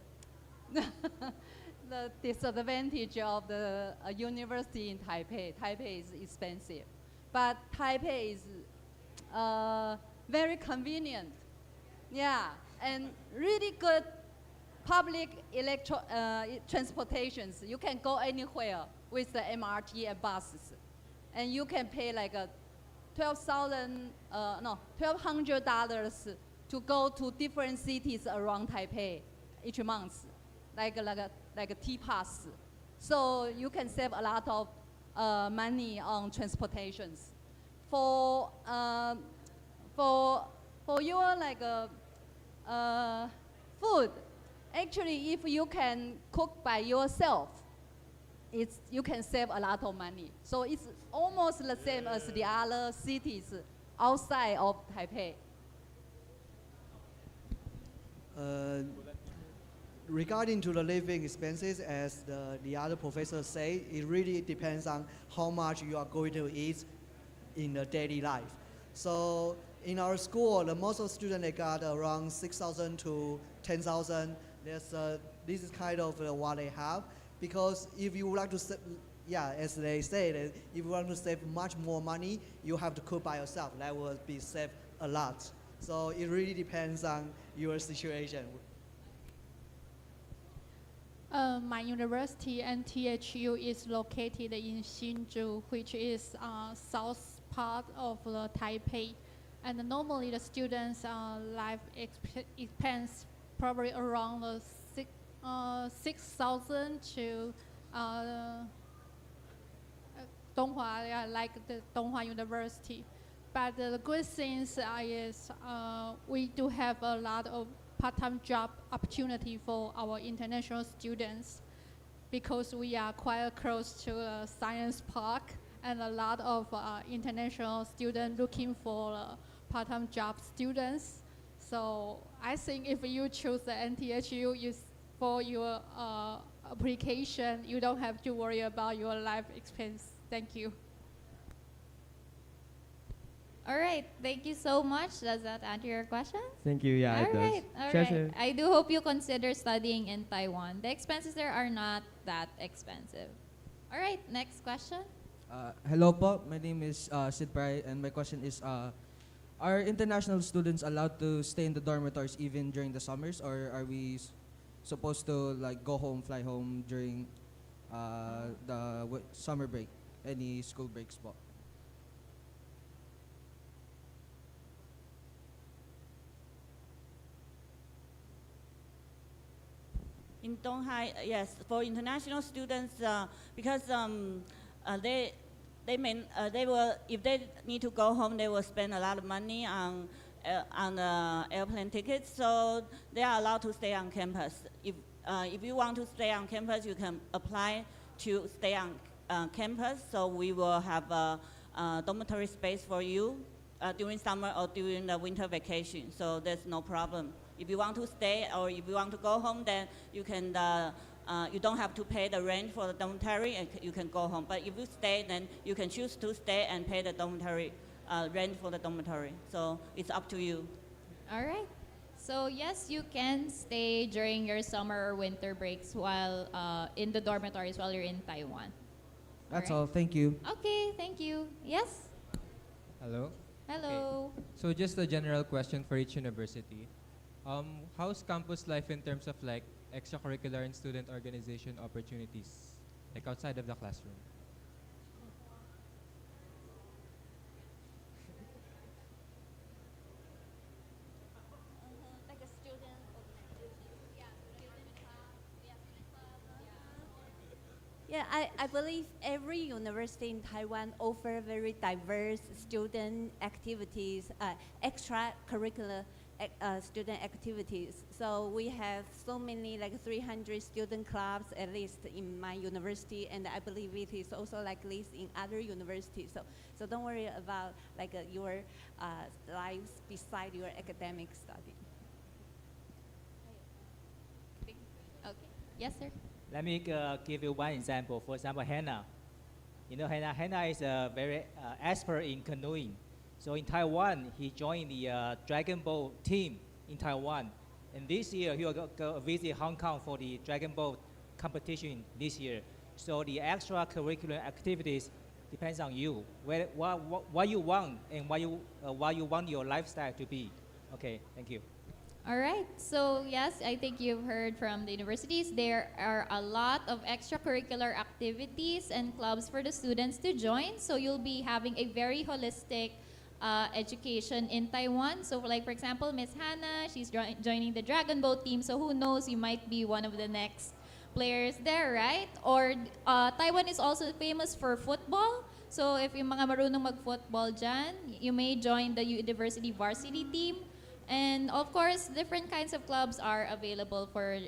the disadvantage of the university in Taipei. Taipei is expensive, but Taipei is very convenient. Yeah, and really good public transportations. You can go anywhere with the MRT and buses, and you can pay like a $1,200 to go to different cities around Taipei each month, like a T-Pass. So you can save a lot of money on transportations. For your food, actually, if you can cook by yourself, you can save a lot of money. So it's almost the same as the other cities outside of Taipei. Regarding to the living expenses, as the other professors say, it really depends on how much you are going to eat in the daily life. So in our school, the most of students they got around 6,000 to 10,000. This is kind of what they have, because if you would like to, as they say, that if you want to save much more money, you have to cook by yourself. That will be saved a lot. So it really depends on your situation. My university and THU is located in Hsinchu, which is south part of the Taipei. And normally the students' life expense probably around 6,000 to Donghua, yeah, like the Donghua University. But the good thing is we do have a lot of part-time job opportunity for our international students because we are quite close to the science park and a lot of international students looking for part-time job students. So I think if you choose the NTHU for your application, you don't have to worry about your life expense. Thank you. All right, thank you so much. Does that answer your question? Thank you. Yeah, it does. All Sure, right. sure. I do hope you consider studying in Taiwan. The expenses there are not that expensive. All right, next question. Hello po, my name is Sid Prai, and my question is, are international students allowed to stay in the dormitories even during the summers, or are we supposed to like go home, fly home during the summer break, any school breaks po? In Donghai, yes, for international students, because they will, if they need to go home, they will spend a lot of money on airplane tickets. So they are allowed to stay on campus. If you want to stay on campus, you can apply to stay on campus. So we will have a dormitory space for you during summer or during the winter vacation. So there's no problem. If you want to stay or if you want to go home, then you can. You don't have to pay the rent for the dormitory, and you can go home. But if you stay, then you can choose to stay and pay the dormitory rent for the dormitory. So it's up to you. All right. So yes, you can stay during your summer or winter breaks while in the dormitories while you're in Taiwan. That's All right. all. Thank you. Okay, thank you. Yes. Hello. Hello. Okay. So just a general question for each university. How's campus life in terms of like extracurricular and student organization opportunities, like outside of the classroom? Like a student Yeah, I believe every university in Taiwan offer very diverse student activities, extracurricular student activities. So we have so many, like 300 student clubs at least in my university, and I believe it is also like this in other universities. So don't worry about like your lives beside your academic study. Okay. Yes, sir. Let me give you one example. For example, Hannah. You know, Hannah is a very expert in canoeing. So in Taiwan, he joined the Dragon Boat team in Taiwan. And this year, he will go visit Hong Kong for the Dragon Boat competition this year. So the extracurricular activities depends on you, what you want and what you want your lifestyle to be. Okay, thank you. All right. So yes, I think you've heard from the universities. There are a lot of extracurricular activities and clubs for the students to join. So you'll be having a very holistic education in Taiwan. So like for example, Miss Hannah, she's joining the Dragon Boat team. So who knows, you might be one of the next players there, right? Or Taiwan is also famous for football. So if yung mga marunong mag-football dyan, you may join the university varsity team. And of course, different kinds of clubs are available for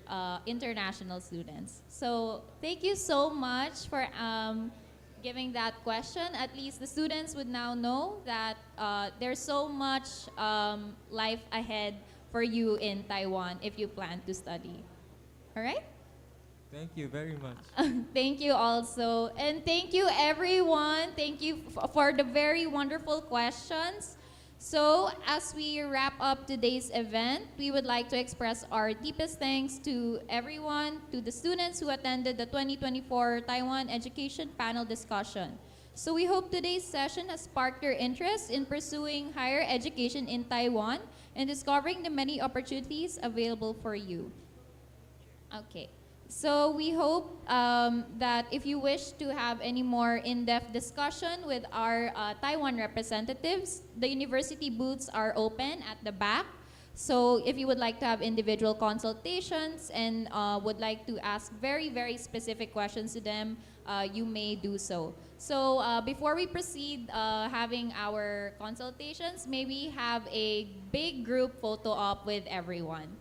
international students. So thank you so much for giving that question. At least the students would now know that there's so much life ahead for you in Taiwan if you plan to study. All right? Thank you very much. Thank you also. And thank you everyone. Thank you for the very wonderful questions. So as we wrap up today's event, we would like to express our deepest thanks to everyone, to the students who attended the 2024 Taiwan Education Panel Discussion. So we hope today's session has sparked your interest in pursuing higher education in Taiwan and discovering the many opportunities available for you. Okay. So we hope that if you wish to have any more in-depth discussion with our Taiwan representatives, the university booths are open at the back. So if you would like to have individual consultations and would like to ask very, very specific questions to them, you may do so. So before we proceed having our consultations, may we have a big group photo op with everyone.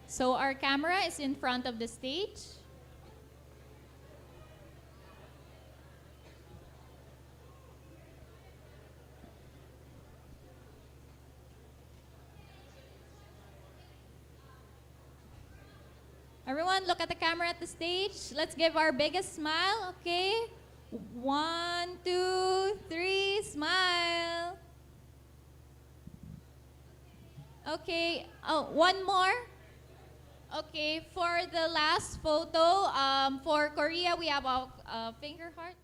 So our camera is in front of the stage. Everyone, look at the camera at the stage. Let's give our biggest smile, okay? 1, 2, 3, smile. Okay, oh, one more. Okay, for the last photo, for Korea, we have a finger heart.